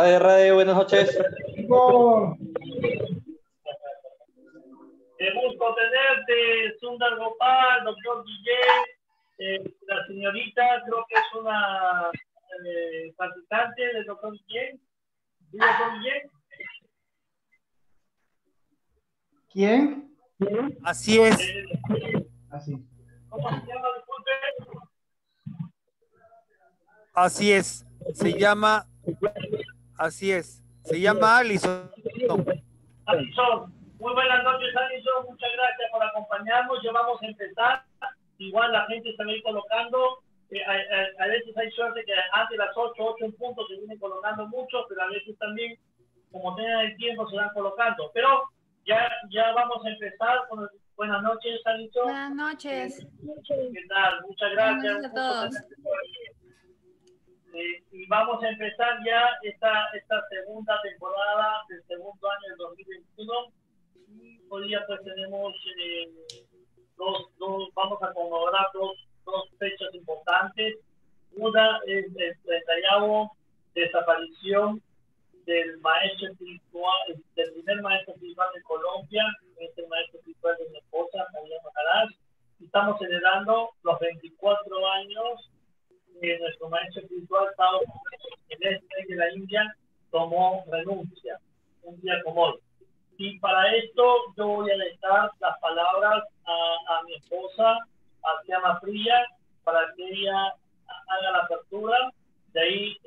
Radio, buenas noches. Oh. Qué gusto tenerte, Sundar Gopal, doctor Guillén, la señorita, creo que es una practicante del doctor Guillén. ¿Sí, doctor Guillén? ¿Quién? Así es. Así. ¿Cómo se llama? Disculpe. Así es. Así es. Se llama Alison. Alison, muy buenas noches, Alison. Muchas gracias por acompañarnos. Ya vamos a empezar. Igual la gente se va a ir colocando. A veces hay suerte que antes de las 8 en punto se vienen colocando muchos, pero a veces también, como tengan el tiempo, se van colocando. Pero ya vamos a empezar. Buenas noches, Alison. Buenas noches. ¿Qué tal? Muchas gracias. Buenas noches a todos. Y vamos a empezar ya esta segunda temporada del segundo año del 2021. Y hoy día pues tenemos vamos a conmemorar dos fechas importantes. Una es el 30º desaparición del maestro espiritual, del primer maestro espiritual de Colombia, el maestro espiritual de mi esposa, Javier Maharaj. Estamos celebrando los 24 años de nuestro maestro espiritual, el rey de la India, tomó renuncia, un día como hoy. Y para esto yo voy a dejar las palabras a mi esposa, a Siama Fría, para que ella haga la apertura. De ahí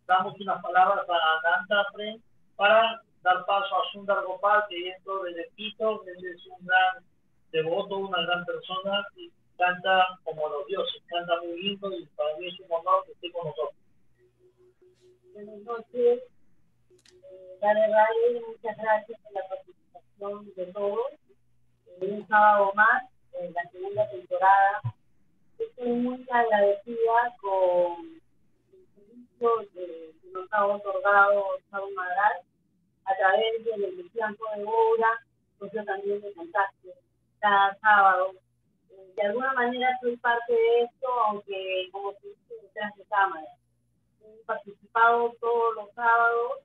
damos unas palabras a Ananta Fren para dar paso a Sundar Gopal, que dentro de Quito, él es un gran devoto, una gran persona, y canta como los dioses, canta muy lindo, y para mí es un honor que esté con nosotros. Buenas noches, Radio, muchas gracias por la participación de todos. Un sábado más, en la segunda temporada. Estoy muy agradecida con el servicio que nos ha otorgado Javier Maharaj a través del tiempo de obra, pues yo también me contacto cada sábado. De alguna manera soy parte de esto, aunque como se dice detrás de cámara. He participado todos los sábados.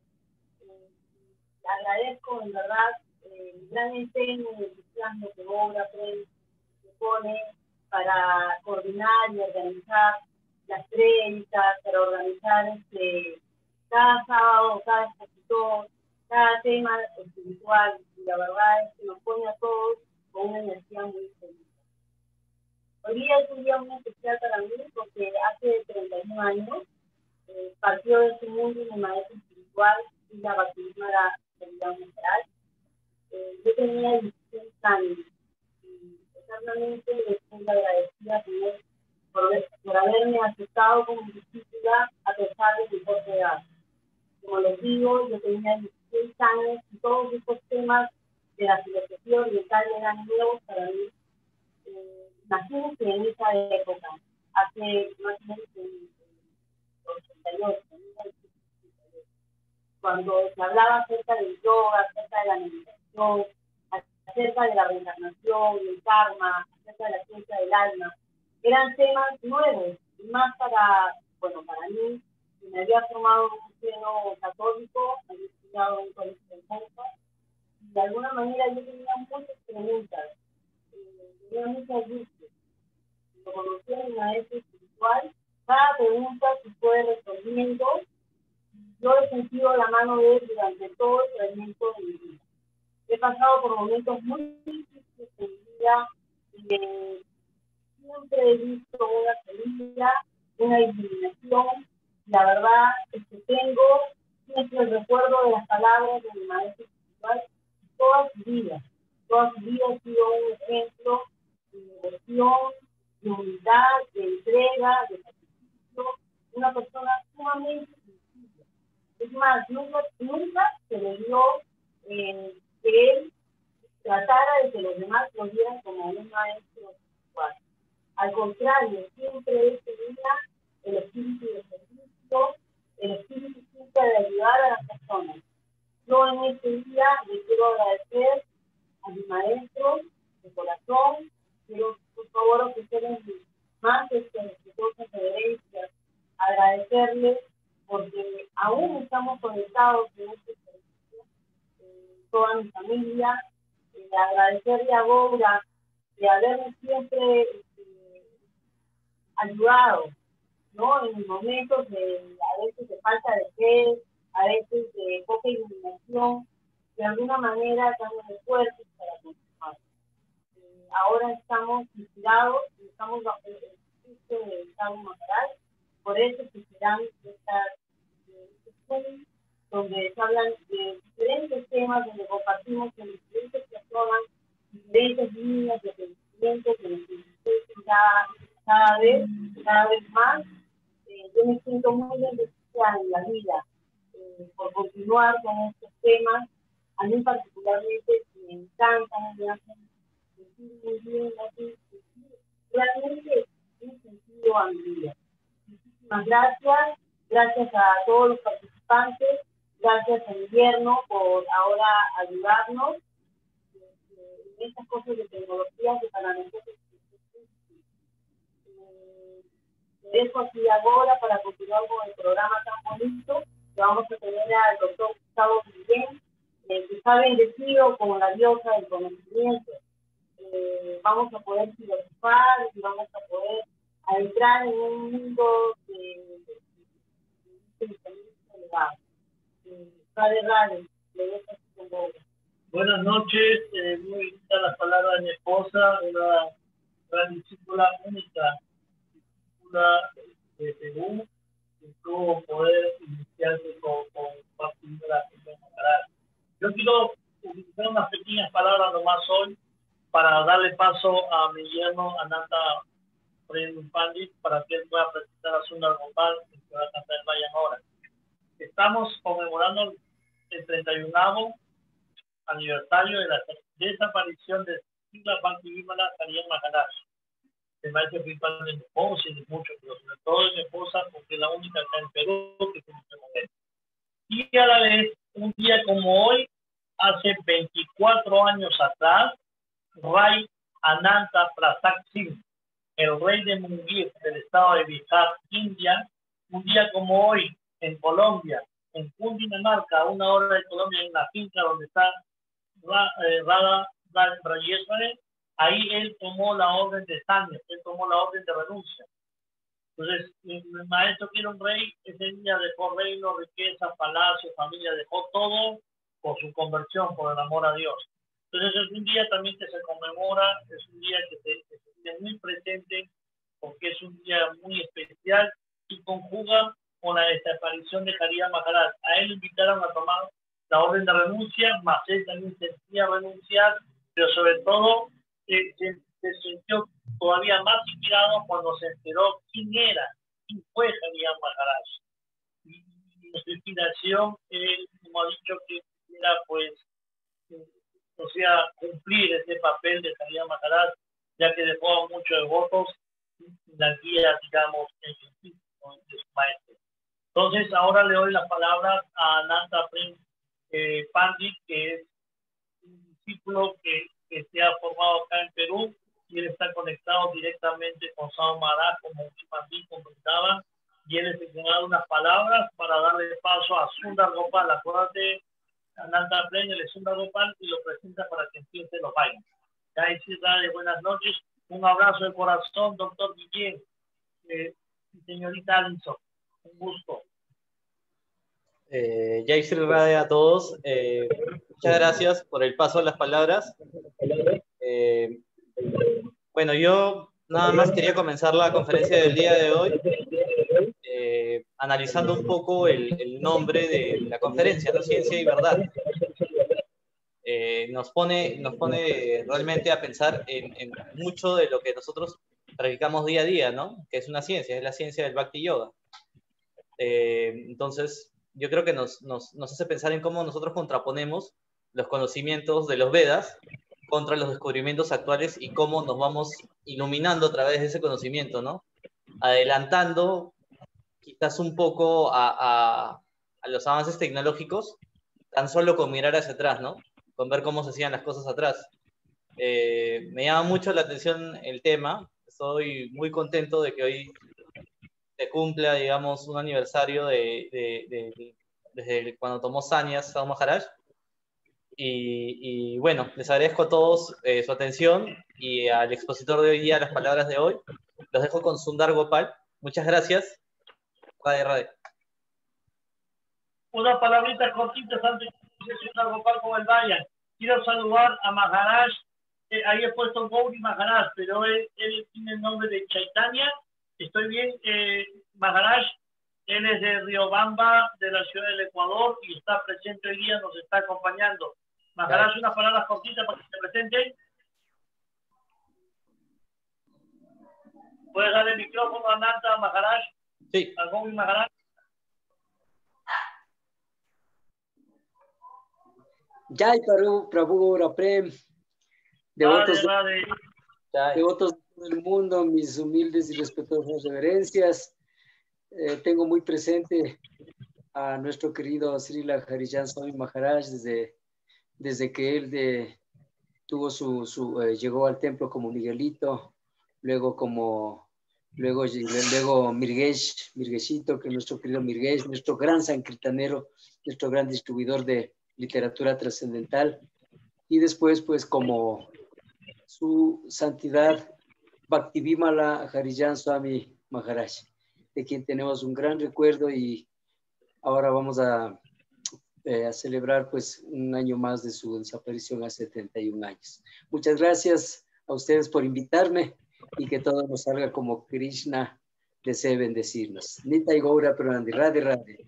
Agradezco en verdad el gran empeño y entusiasmo que obra se pone para coordinar y organizar las prédicas, para organizar cada sábado, cada expositor, cada tema espiritual. Y la verdad es que nos pone a todos con una energía muy feliz. Hoy día es un día muy especial para mí porque hace 31 años partió de este mundo mi maestro espiritual y la Batisimara Maharaj. Yo tenía 16 años y eternamente le estoy agradecida por haberme aceptado como discípula a pesar de mi corta edad. Como les digo, yo tenía 16 años y todos estos temas de la filosofía oriental eran nuevos para mí. Imagínense en esa época, hace más o menos en 88, cuando se hablaba acerca del yoga, acerca de la meditación, acerca de la reencarnación, el karma, acerca de la ciencia del alma, eran temas nuevos, y más para mí, que me había formado en un seno católico, había estudiado en un colegio de monjas, y de alguna manera yo tenía muchas preguntas, tenía muchas dudas. Lo conocí a mi maestro espiritual, cada pregunta se fue respondiendo. Yo he sentido la mano de él durante todo el trayecto de mi vida. He pasado por momentos muy difíciles en mi vida y siempre he visto una salida, una iluminación. La verdad es que tengo siempre el recuerdo de las palabras de mi maestro espiritual. Toda su vida ha sido un ejemplo de devoción, de humildad, de entrega, de sacrificio, una persona sumamente sencilla. Es más, nunca se le dio que él tratara de que los demás lo vieran como un maestro espiritual. Al contrario, siempre él tenía el espíritu de servicio, el espíritu siempre de ayudar a las personas. Yo en este día le quiero agradecer a mi maestro de corazón. Quiero, por favor, ofrecerles más respetuosas reverencias, agradecerles porque aún estamos conectados en este servicio, toda mi familia, agradecerle a Gora de haberme siempre ayudado, ¿no? En momentos a veces de falta de fe, a veces de poca iluminación, de alguna manera dándome fuertes para continuar. Ahora estamos inspirados y estamos bajo el ejercicio de Estado Macaral, por eso se serán estas sesiones donde se hablan de diferentes temas, donde compartimos con diferentes personas, diferentes líneas de pensamiento que nos enriquecen cada vez más. Yo me siento muy bendecida en la vida por continuar con estos temas. A mí particularmente me encantan, me hacen sentir muy bien, me hacen sentir realmente un sentido a mi vida. Muchísimas gracias, gracias a todos los participantes, gracias a Guillermo por ahora ayudarnos en estas cosas de tecnología que para nosotros te dejo aquí ahora para continuar con el programa tan bonito que vamos a tener al doctor Gustavo Guillén, que está bendecido como la diosa del conocimiento. Vamos a poder filosofar y vamos a poder entrar en un mundo de pensamiento elevado. Rade, le dejo aquí con vos. Buenas noches, muy linda las palabras de mi esposa, una gran discípula única, discípula de Perú, que tuvo poder iniciarse con partir de la Ciencia Macaral. Yo quiero utilizar unas pequeñas palabras nomás hoy para darle paso a mi yerno Ananta Prem Pandit para que él pueda presentar a Sundar Gopal, que va a cantar el Vayan ahora. Estamos conmemorando el 31º aniversario de la desaparición de Srila Bhaktivinoda Thakur Maharaj, el maestro espiritual de mi esposa y de muchos, pero sobre todo de mi esposa, porque es la única acá en Perú que tiene este momento. Y a la vez, un día como hoy, hace 24 años atrás, Rai Ananta Prasad Singh, el rey de Mungir del estado de Bihar, India, un día como hoy, en Colombia, en Cundinamarca, a 1 hora de Colombia, en la finca donde está Radha Rayeswari, ahí él tomó la orden de sangre, él tomó la orden de renuncia. Entonces, el maestro que era un rey, ese día dejó reino, riqueza, palacio, familia, dejó todo por su conversión, por el amor a Dios. Entonces, es un día también que se conmemora, es un día que se tiene muy presente, porque es un día muy especial y conjuga con la desaparición de Haridas Maharaj. A él lo invitaron a tomar la orden de renuncia, mas él también sentía renunciar, pero sobre todo se sintió todavía más inspirado cuando se enteró quién fue Haridas Maharaj. Y su inspiración, él, como ha dicho, que era pues, o sea, cumplir ese papel de Haridas Maharaj, ya que dejó a muchos devotos la guía, digamos, en de su maestro. Entonces, ahora le doy las palabras a Ananta Prem Pandit, que es un discípulo que se ha formado acá en Perú, y él está conectado directamente con Sao Maharaj, como Pandit comentaba, y él es el que me ha dado unas palabras para darle paso a Sundar Gopal. Acuérdate, Ananta Prem, él es Sundar Gopal, y lo presenta para que empiece los bailes. Ya de buenas noches, un abrazo de corazón, doctor Guillén, señorita Alison. Un gusto. Jai Sri Radhe a todos. Muchas gracias por el paso a las palabras. Bueno, yo nada más quería comenzar la conferencia del día de hoy analizando un poco el nombre de la conferencia, ¿no? Ciencia y Verdad. Nos pone realmente a pensar en mucho de lo que nosotros practicamos día a día, ¿no? Que es una ciencia, es la ciencia del Bhakti Yoga. Entonces, yo creo que nos hace pensar en cómo nosotros contraponemos los conocimientos de los Vedas contra los descubrimientos actuales y cómo nos vamos iluminando a través de ese conocimiento, ¿no? Adelantando quizás un poco a los avances tecnológicos, tan solo con mirar hacia atrás, ¿no? Con ver cómo se hacían las cosas atrás. Me llama mucho la atención el tema. Estoy muy contento de que hoy se cumpla, digamos, un aniversario desde cuando tomó Sanyas Sadhu Maharaj. Y bueno, les agradezco a todos su atención y al expositor de hoy día las palabras de hoy. Los dejo con Sundar Gopal. Muchas gracias. Radhe, radhe. Unas palabritas cortitas antes de Sundar Gopal con el Vayan. Quiero saludar a Maharaj. Ahí he puesto Gauri Maharaj, pero él tiene el nombre de Chaitanya. Estoy bien, Maharaj. Él es de Riobamba, de la ciudad del Ecuador, y está presente hoy día, nos está acompañando. Maharaj, unas palabras cortitas para que se presenten. ¿Puedes dar el micrófono a Nanta Maharaj? Sí. A Gauri Maharaj. Jai Prabhu Raprem, devotos de todo el mundo, mis humildes y respetuosas reverencias. Tengo muy presente a nuestro querido Srila Harijan Swami Maharaj desde que él tuvo llegó al templo como Miguelito, luego Mirgeshito, que es nuestro querido Mirgesh, nuestro gran sankirtanero, nuestro gran distribuidor de literatura trascendental, y después pues como su santidad Bhaktivimala Harijan Swami Maharaj, de quien tenemos un gran recuerdo, y ahora vamos a celebrar pues un año más de su desaparición hace 71 años. Muchas gracias a ustedes por invitarme, y que todo nos salga como Krishna desee bendecirnos. Nitai Gaura Pranandi, Radhe Radhe.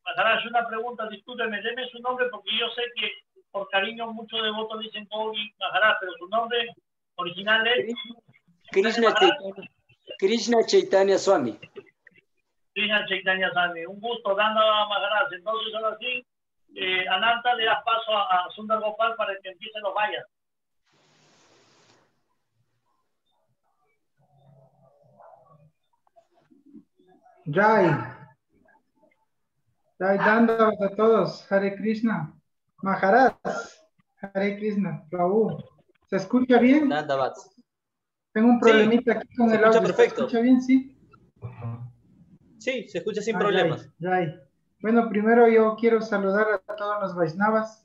Maharaj, una pregunta, discúlpeme, deme su nombre porque yo sé que por cariño muchos devotos dicen Gauri Maharaj, pero su nombre original es Krishna Chaitanya Swami. Krishna Chaitanya Swami. Un gusto, Danda Maharaj. Entonces, ahora sí, Ananta, le das paso a Sundar Gopal para que empiecen los Vayas. Jai Dandavat a todos. Hare Krishna. Maharaj. Hare Krishna. Prabhu. ¿Se escucha bien? Dandavat. Tengo un problemita aquí con el audio. Perfecto. ¿Se escucha bien? Sí. Sí, se escucha sin problemas. Jai. Bueno, primero yo quiero saludar a todos los Vaishnavas.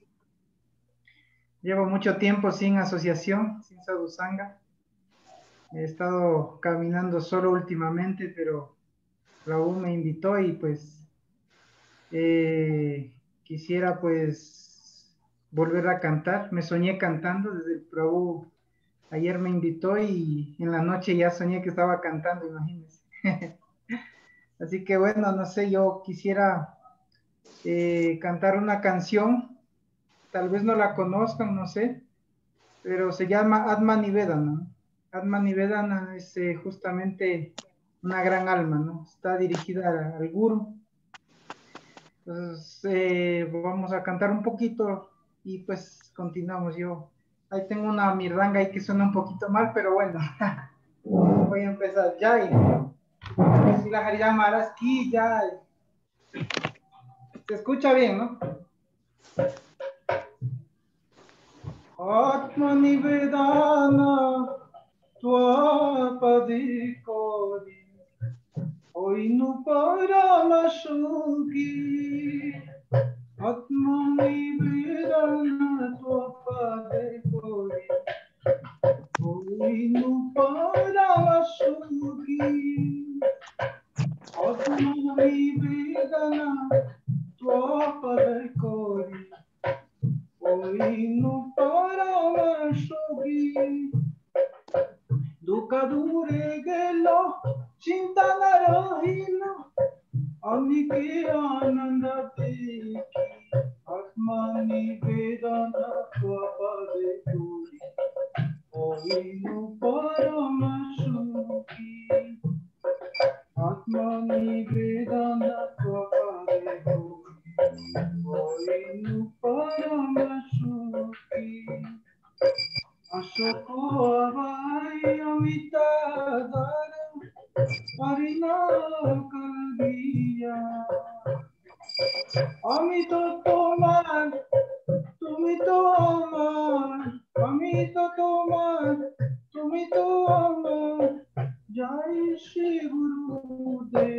Llevo mucho tiempo sin asociación, sin sadhusanga. He estado caminando solo últimamente, pero Prabhu me invitó y pues quisiera pues volver a cantar. Me soñé cantando desde el Prabhu. Ayer me invitó y en la noche ya soñé que estaba cantando, imagínense. Así que bueno, no sé, yo quisiera cantar una canción. Tal vez no la conozcan, no sé, pero se llama Atma Nivedana. Atma Nivedana es justamente una gran alma, ¿no? Está dirigida al Guru. Entonces, vamos a cantar un poquito y pues continuamos. Yo ahí tengo una miranga ahí que suena un poquito mal, pero bueno, voy a empezar. Jai. Si la Harijan Maharaj ki Jai. Se escucha bien, ¿no? Atma Nivedana Tvapadi Kori Oinu Paramashuki Atma Nivedana Tvapadi Kori Oinu Paramashuki Atma Nivedana Tvapadi Kori Oinu Paramashuki Dukkha dure gelo Chinta na rahilo Amike ananda dekhi Atma nivedana Tvapade kori Oinu Paramashuki Atma nivedana Tvapade kori Oinu Paramashuki Ashoko avai amitadara Harina kalbiya Amito tomar Tumito amar Amito tomar Tumito amar Jai Shri Guru Dev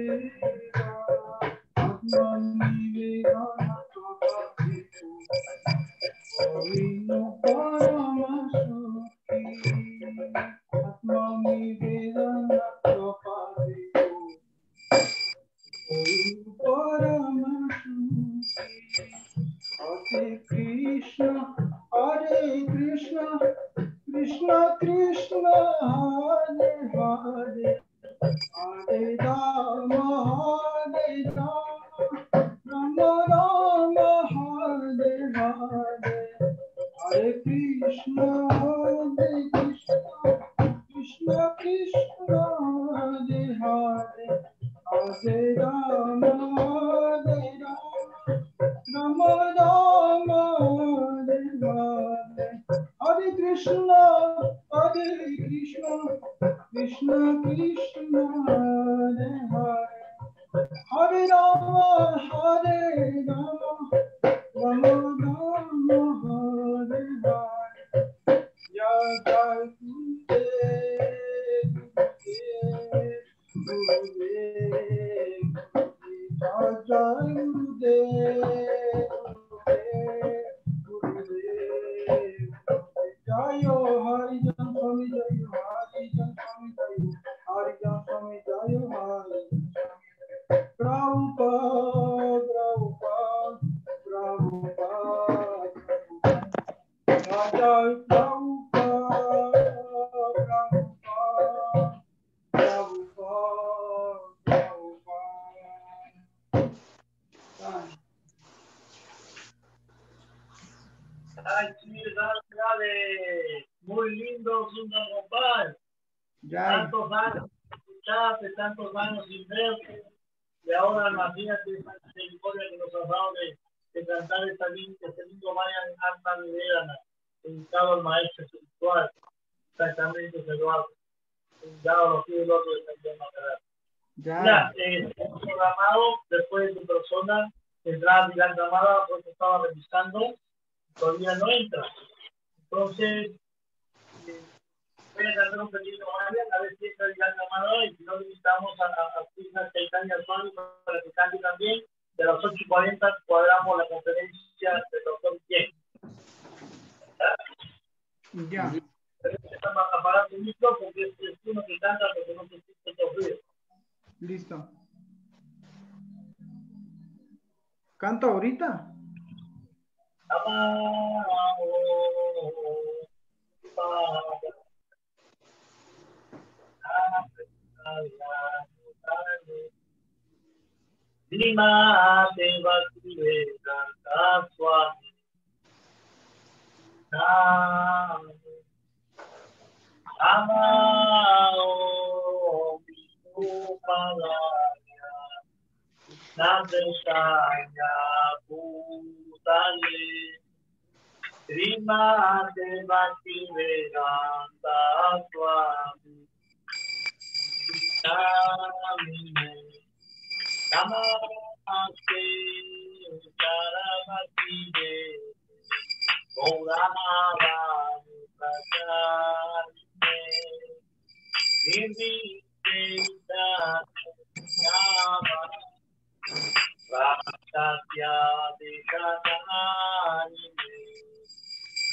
Ay, sí, dale. Muy lindo, Sundar Gopal. Tantos años, escuchaste, tantos años sin verte. Y ahora imagínate esa historia que nos has dado de cantar este lindo Mayan Arta Nivedana, dedicado al maestro espiritual. Exactamente, Eduardo. Dedicado a los pies del otro de San Diego Macará. Ya, programado, después de tu persona, tendrá la llamada, pues estaba revisando, todavía no entra. Entonces, voy a hacer un pequeño a ver si entra la llamada y si no necesitamos a Krishna Chaitanya Swami para que cante también. De las 8:40 cuadramos la conferencia del doctor Chen. Ya. Apagar tu micro porque es uno que canta porque no se escucha todo ruido. Listo. ¿Canto ahorita? Lima te Bhaktivedanta Swami Amao Vishnu Padaya Nandesaya Bhutale Lima te Bhaktivedanta Swami Namaste Saravati Gaurava Prasarine Nirvita Nama Prasatya Dikatanine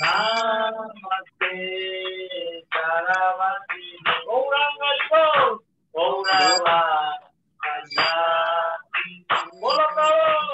Namaste Saravati Gaurava Gaurava Hola a todos.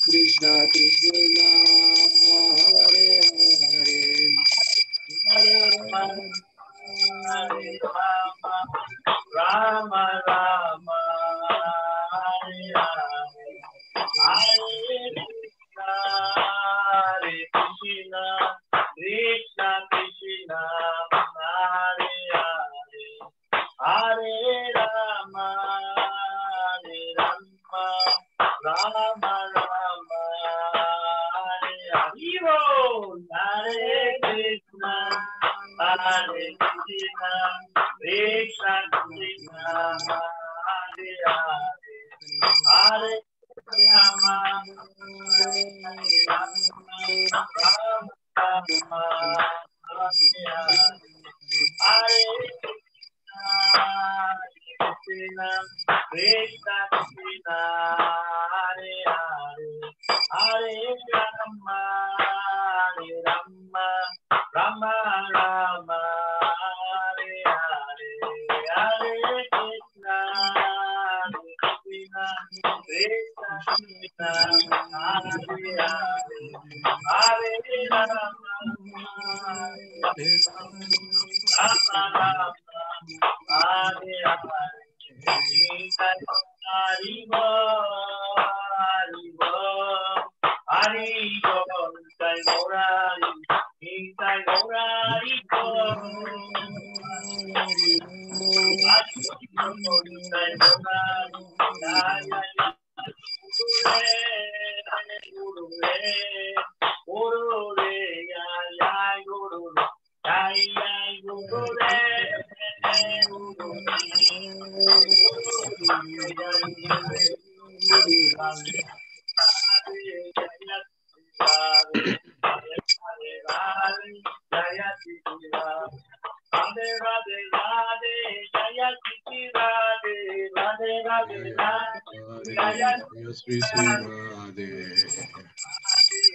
Krishna Krishna Hare Hare Hare Rama Rama Hare Hare Hare Krishna Krishna Krishna Hare Hare Hare Rama Rama Rama Hare Hare Hare Krishna Krishna Krishna Hare Hare Hare Rama Rama Hare Hare Krishna Krishna Krishna Hare Hare Hare Rama Rama Rama Hare Hare Hare Krishna Krishna Krishna Krishna Hare Hare Hare Rama Rama Rama Hare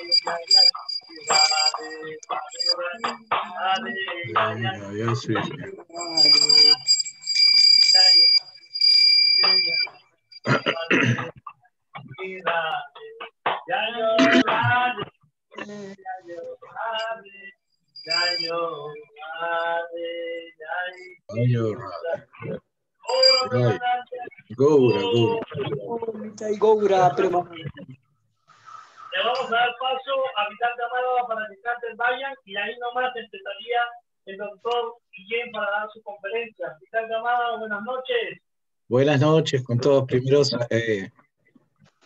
Hare Le vamos a dar paso a Vital Camargo para que canten, vayan, y ahí nomás empezaría el doctor Guillén para dar su conferencia. Vital Camargo, buenas noches. Buenas noches con todos. Primero,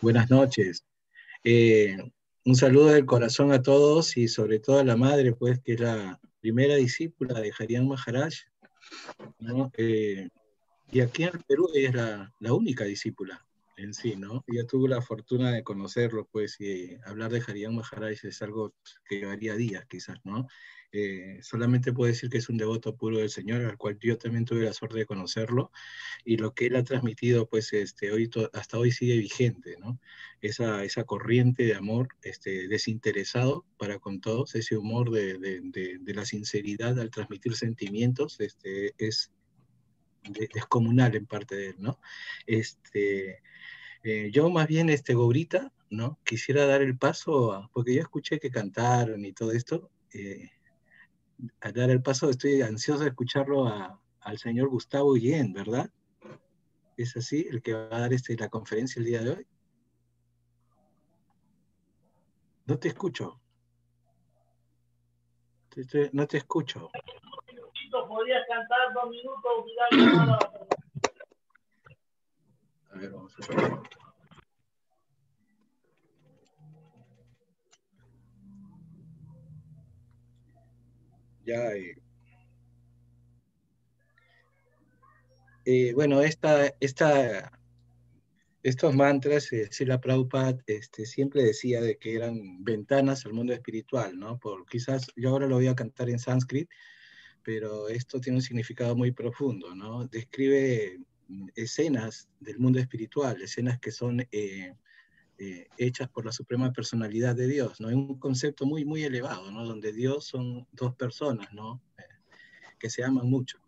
buenas noches. Un saludo del corazón a todos y sobre todo a la madre, pues, que es la primera discípula de Hariam Maharaj, ¿no? Y aquí en el Perú ella es la única discípula en sí, ¿no? Ya tuve la fortuna de conocerlo, pues, y hablar de Hariam Maharaj es algo que llevaría días, quizás, ¿no? Solamente puedo decir que es un devoto puro del Señor, al cual yo también tuve la suerte de conocerlo, y lo que él ha transmitido, pues, hasta hoy sigue vigente, ¿no? Esa corriente de amor desinteresado para con todos, ese humor de la sinceridad al transmitir sentimientos, es descomunal en parte de él, ¿no? Yo más bien, Gourita, ¿no? Quisiera dar el paso, porque yo escuché que cantaron y todo esto, a dar el paso, estoy ansioso de escucharlo al señor Gustavo Guillén, ¿verdad? ¿Es así el que va a dar la conferencia el día de hoy? No te escucho. No te escucho. ¿Podrías cantar 2 minutos, Vidal? A ver, vamos a ver. Ya, bueno, estos mantras, Srila Prabhupada siempre decía de que eran ventanas al mundo espiritual, ¿no? Quizás yo ahora lo voy a cantar en sánscrito, pero esto tiene un significado muy profundo, ¿no? Describe escenas del mundo espiritual, escenas que son hechas por la Suprema Personalidad de Dios, ¿no? Es un concepto muy, muy elevado, ¿no? Donde Dios son dos personas, ¿no? Que se aman mucho.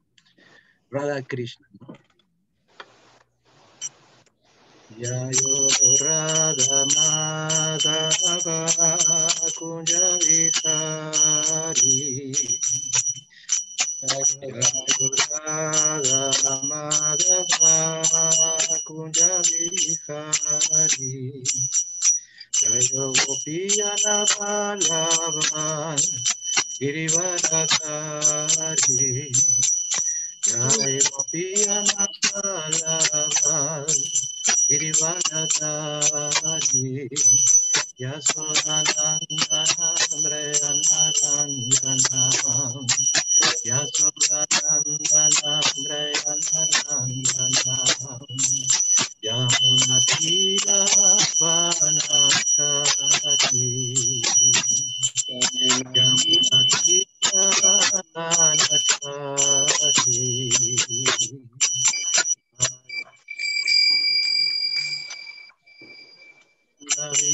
Radha Krishna, ¿no? Yayo Radha Madhava Kunja Vihari Yayo Radha Madhava Kunja Vihari Yayo Gopiyana Balavan Girivaradhari Yayo Gopiyana Balavan Girivaradhari Yasodhanandana Yasodhanandana Yamunatira Vanachari Yamunatira Vanachari Vihari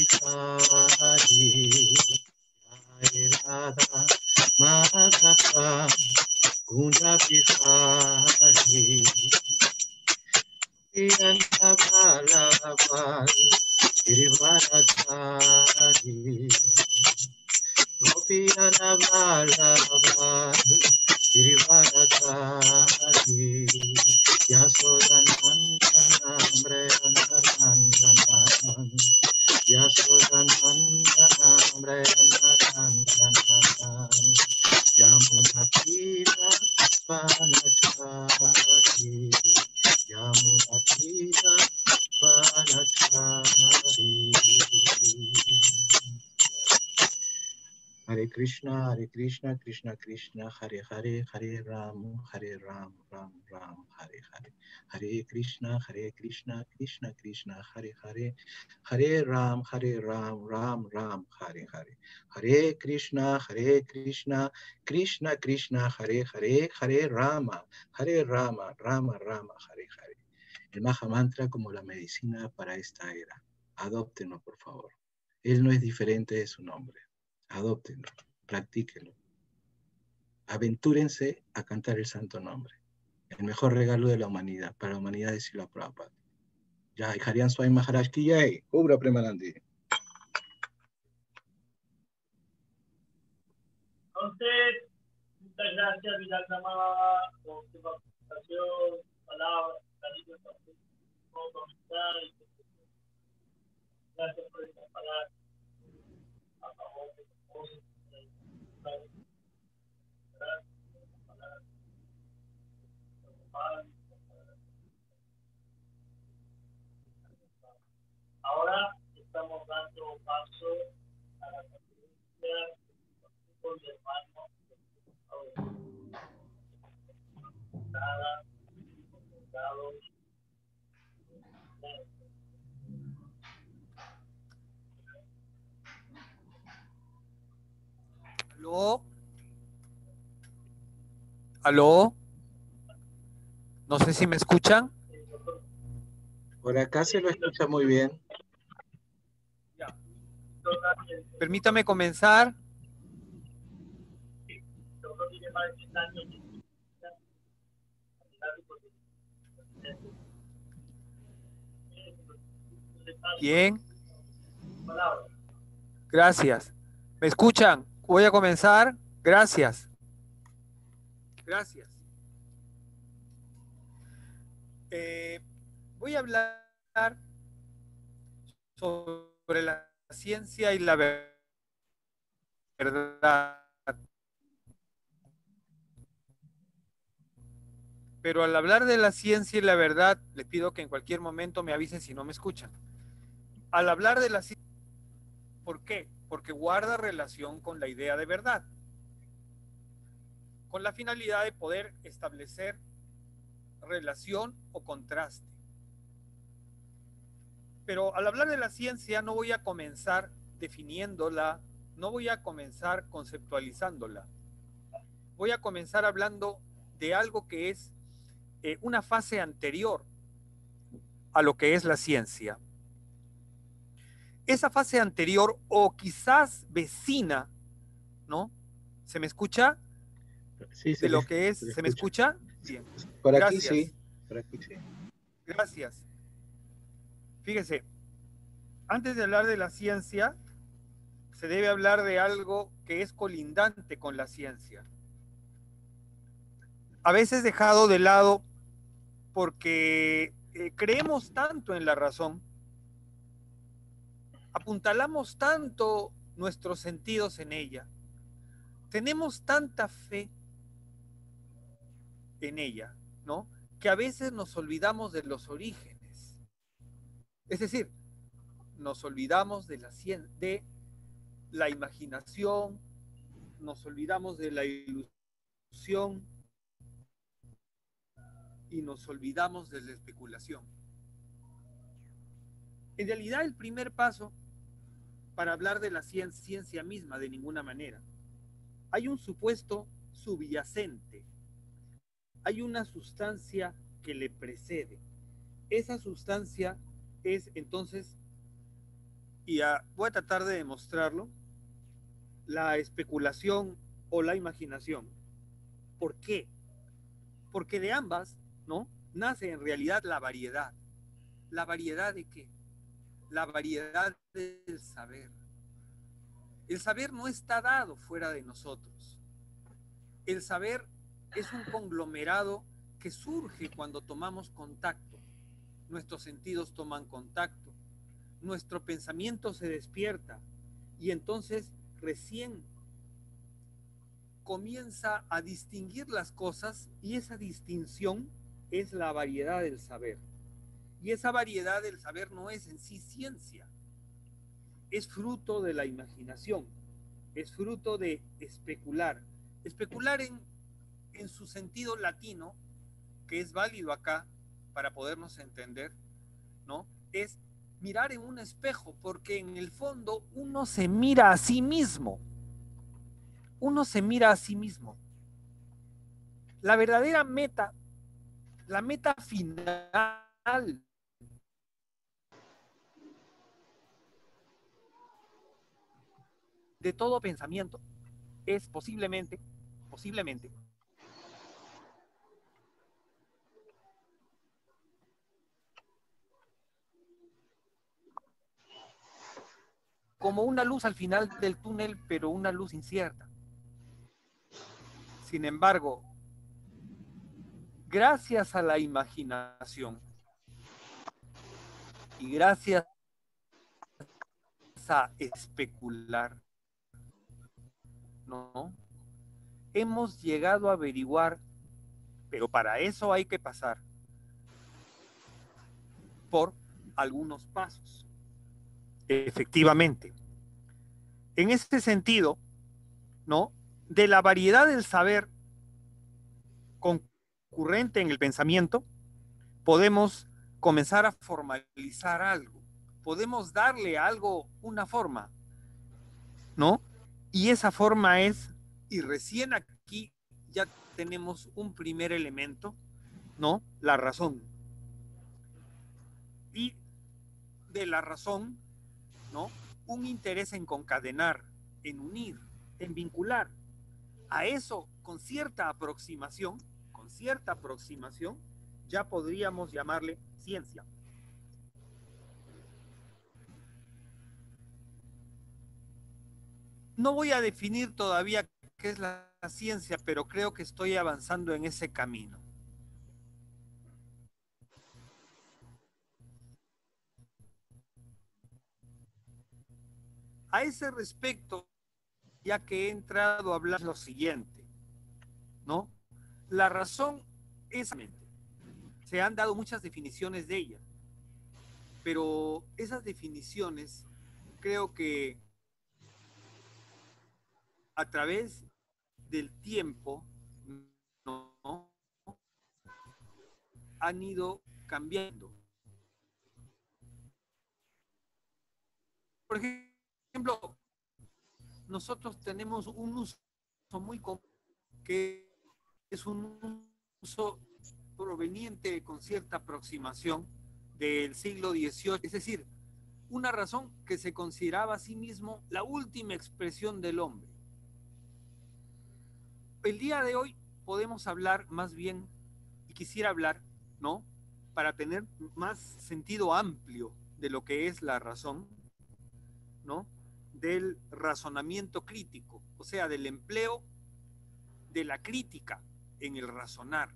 Radha Madhava Kunja Vihari Yanabalavan Girivaradhari Gopiyanabalavan Girivaradhari Yasodhanandanamreyanandanam Yasodhanandanamreyanandanam Yamunatira Vanachari Yamunatira Vanachari. Hare Krishna, Krishna Krishna, Hare Hare, Hare Ram, Ram Ram, Hare Hare. Hare Krishna, Krishna Krishna, Hare Hare, Hare Ram, Ram Ram, Hare Hare. Hare Krishna, Krishna Krishna, Hare Hare, Hare Rama, Rama Rama, Hare Hare. El Maha Mantra como la medicina para esta era. Adóptenlo, por favor. Él no es diferente de su nombre. Adóptenlo, practíquenlo. Aventúrense a cantar el santo nombre. El mejor regalo de la humanidad, para la humanidad de Srila Prabhupada. Jai Harian Swami Maharaj Ki Jai. Ubra Premanandi. Entonces, muchas gracias, Vilalama, por tu participación, palabras, cariño, por comentar. Gracias por esta palabra a favor de todos. Ahora estamos dando paso a la conferencia con mi hermano. ¿Aló? ¿Aló? No sé si me escuchan. Por acá se lo escucha muy bien. Permítame comenzar. Bien. Gracias. ¿Me escuchan? Voy a comenzar. Gracias. Gracias. Voy a hablar sobre la ciencia y la verdad. Pero al hablar de la ciencia y la verdad, les pido que en cualquier momento me avisen si no me escuchan. Al hablar de la ciencia, ¿por qué? Porque guarda relación con la idea de verdad, con la finalidad de poder establecer relación o contraste. Pero al hablar de la ciencia no voy a comenzar definiéndola, no voy a comenzar conceptualizándola. Voy a comenzar hablando de algo que es una fase anterior a lo que es la ciencia. Esa fase anterior o quizás vecina, ¿no? ¿Se me escucha? Sí, De lo que es, ¿se me escucha? Bien. Por aquí Gracias. sí. Por aquí sí. Gracias. Fíjese, antes de hablar de la ciencia, se debe hablar de algo que es colindante con la ciencia. A veces dejado de lado porque creemos tanto en la razón, apuntalamos tanto nuestros sentidos en ella, tenemos tanta fe en ella, ¿no? Que a veces nos olvidamos de los orígenes. Es decir, nos olvidamos de la imaginación, nos olvidamos de la ilusión y nos olvidamos de la especulación. En realidad, el primer paso para hablar de la ciencia misma, de ninguna manera. Hay un supuesto subyacente, hay una sustancia que le precede. Esa sustancia es entonces, y voy a tratar de demostrarlo, la especulación o la imaginación. ¿Por qué? Porque de ambas, ¿no?, nace en realidad la variedad. ¿La variedad de qué? La variedad del saber. El saber no está dado fuera de nosotros. El saber es un conglomerado que surge cuando tomamos contacto. Nuestros sentidos toman contacto, nuestro pensamiento se despierta y entonces recién comienza a distinguir las cosas y esa distinción es la variedad del saber. Y esa variedad del saber no es en sí ciencia, es fruto de la imaginación, es fruto de especular. Especular en su sentido latino, que es válido acá para podernos entender, ¿no?, es mirar en un espejo, porque en el fondo uno se mira a sí mismo. Uno se mira a sí mismo. La verdadera meta, la meta final de todo pensamiento es posiblemente, como una luz al final del túnel, pero una luz incierta. Sin embargo, gracias a la imaginación y gracias a especular, ¿no?, hemos llegado a averiguar, pero para eso hay que pasar por algunos pasos. Efectivamente. En este sentido, ¿no?, de la variedad del saber concurrente en el pensamiento, podemos comenzar a formalizar algo, podemos darle a algo una forma, ¿no? Y esa forma es, y recién aquí ya tenemos un primer elemento, ¿no?, la razón. Y de la razón, ¿no?, un interés en concadenar, en unir, en vincular. A eso, con cierta aproximación, ya podríamos llamarle ciencia. No voy a definir todavía qué es la ciencia, pero creo que estoy avanzando en ese camino. A ese respecto, ya que he entrado a hablar lo siguiente, ¿no? La razón esa mente. Se han dado muchas definiciones de ella, pero esas definiciones creo que a través del tiempo, ¿no?, han ido cambiando. Por ejemplo, nosotros tenemos un uso muy común, que es un uso proveniente con cierta aproximación del siglo XVIII, es decir, una razón que se consideraba a sí mismo la última expresión del hombre. El día de hoy podemos hablar más bien, y quisiera hablar, ¿no?, para tener más sentido amplio de lo que es la razón, ¿no?, del razonamiento crítico, o sea, del empleo de la crítica en el razonar.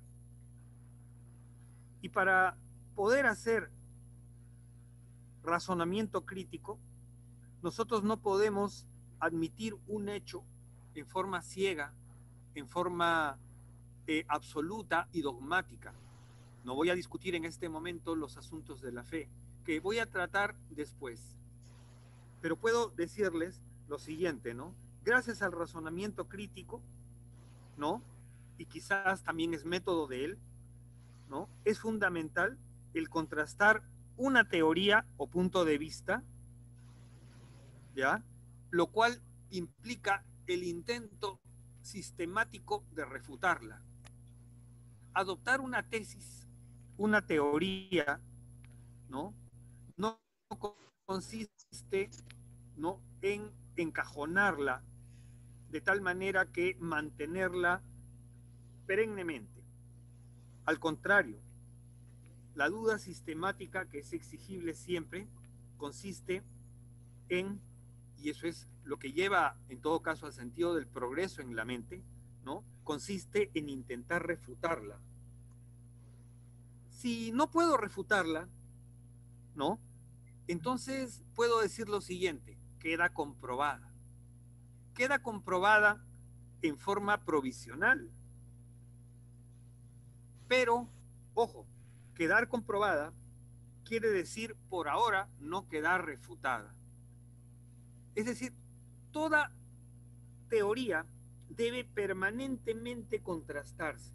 Y para poder hacer razonamiento crítico, nosotros no podemos admitir un hecho en forma ciega, en forma absoluta y dogmática. No voy a discutir en este momento los asuntos de la fe, que voy a tratar después. Pero puedo decirles lo siguiente, ¿no? Gracias al razonamiento crítico, ¿no?, y quizás también es método de él, ¿no?, es fundamental el contrastar una teoría o punto de vista, ¿ya?, lo cual implica el intento sistemático de refutarla. Adoptar una tesis, una teoría, ¿no?, no consiste, ¿no?, en encajonarla de tal manera que mantenerla perennemente. Al contrario, la duda sistemática, que es exigible siempre, consiste en, y eso es lo que lleva en todo caso al sentido del progreso en la mente, ¿no?, consiste en intentar refutarla. Si no puedo refutarla, ¿no?, entonces puedo decir lo siguiente: queda comprobada. Queda comprobada en forma provisional. Pero, ojo, quedar comprobada quiere decir por ahora no quedar refutada. Es decir, toda teoría debe permanentemente contrastarse.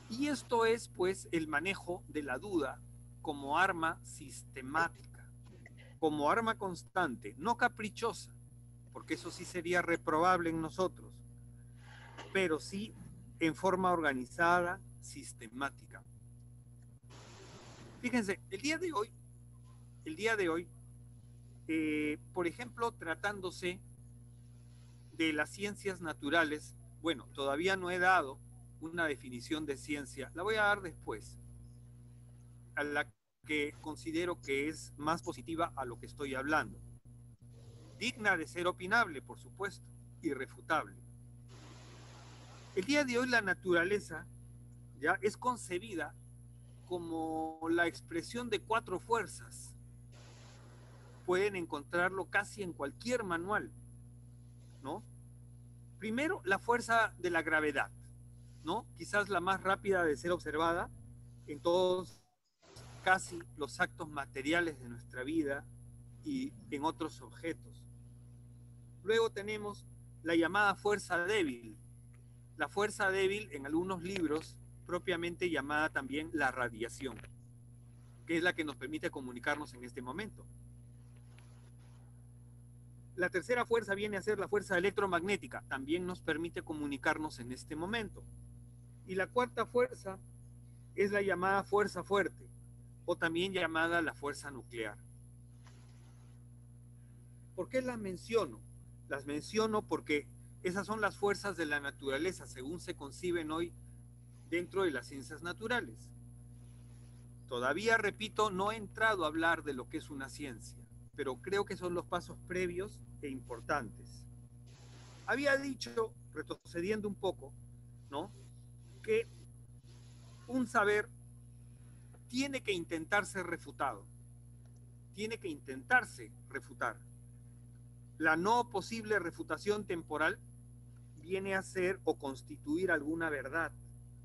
Y esto es, pues, el manejo de la duda como arma sistemática, como arma constante, no caprichosa, porque eso sí sería reprobable en nosotros, pero sí en forma organizada, sistemática. Fíjense, el día de hoy, por ejemplo, tratándose de las ciencias naturales, bueno, todavía no he dado una definición de ciencia, la voy a dar después, a la que considero que es más positiva a lo que estoy hablando. Digna de ser opinable, por supuesto, irrefutable. El día de hoy la naturaleza ya es concebida como la expresión de 4 fuerzas. Pueden encontrarlo casi en cualquier manual, ¿no? Primero, la fuerza de la gravedad, ¿no?, quizás la más rápida de ser observada en todos casi los actos materiales de nuestra vida y en otros objetos. Luego tenemos la llamada fuerza débil. La fuerza débil, en algunos libros, propiamente llamada también la radiación, que es la que nos permite comunicarnos en este momento. La tercera fuerza viene a ser la fuerza electromagnética, también nos permite comunicarnos en este momento. Y la cuarta fuerza es la llamada fuerza fuerte, o también llamada la fuerza nuclear. ¿Por qué las menciono? Las menciono porque esas son las fuerzas de la naturaleza, según se conciben hoy dentro de las ciencias naturales. Todavía, repito, no he entrado a hablar de lo que es una ciencia, pero creo que son los pasos previos e importantes. Había dicho, retrocediendo un poco, ¿no?, que un saber tiene que intentar ser refutado, tiene que intentarse refutar. La no posible refutación temporal viene a ser o constituir alguna verdad,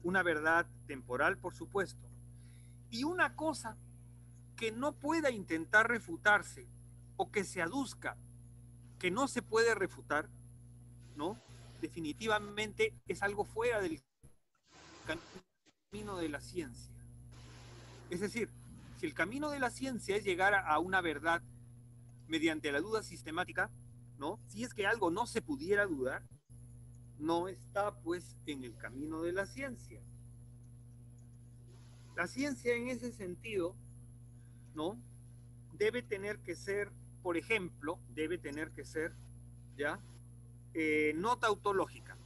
una verdad temporal, por supuesto, y una cosa que no pueda intentar refutarse o que se aduzca que no se puede refutar, ¿no? Definitivamente es algo fuera del camino de la ciencia. Es decir, si el camino de la ciencia es llegar a una verdad mediante la duda sistemática, ¿no? Si es que algo no se pudiera dudar, no está pues en el camino de la ciencia. La ciencia en ese sentido, ¿no? Debe tener que ser, por ejemplo, debe tener que ser, ¿ya? No tautológica.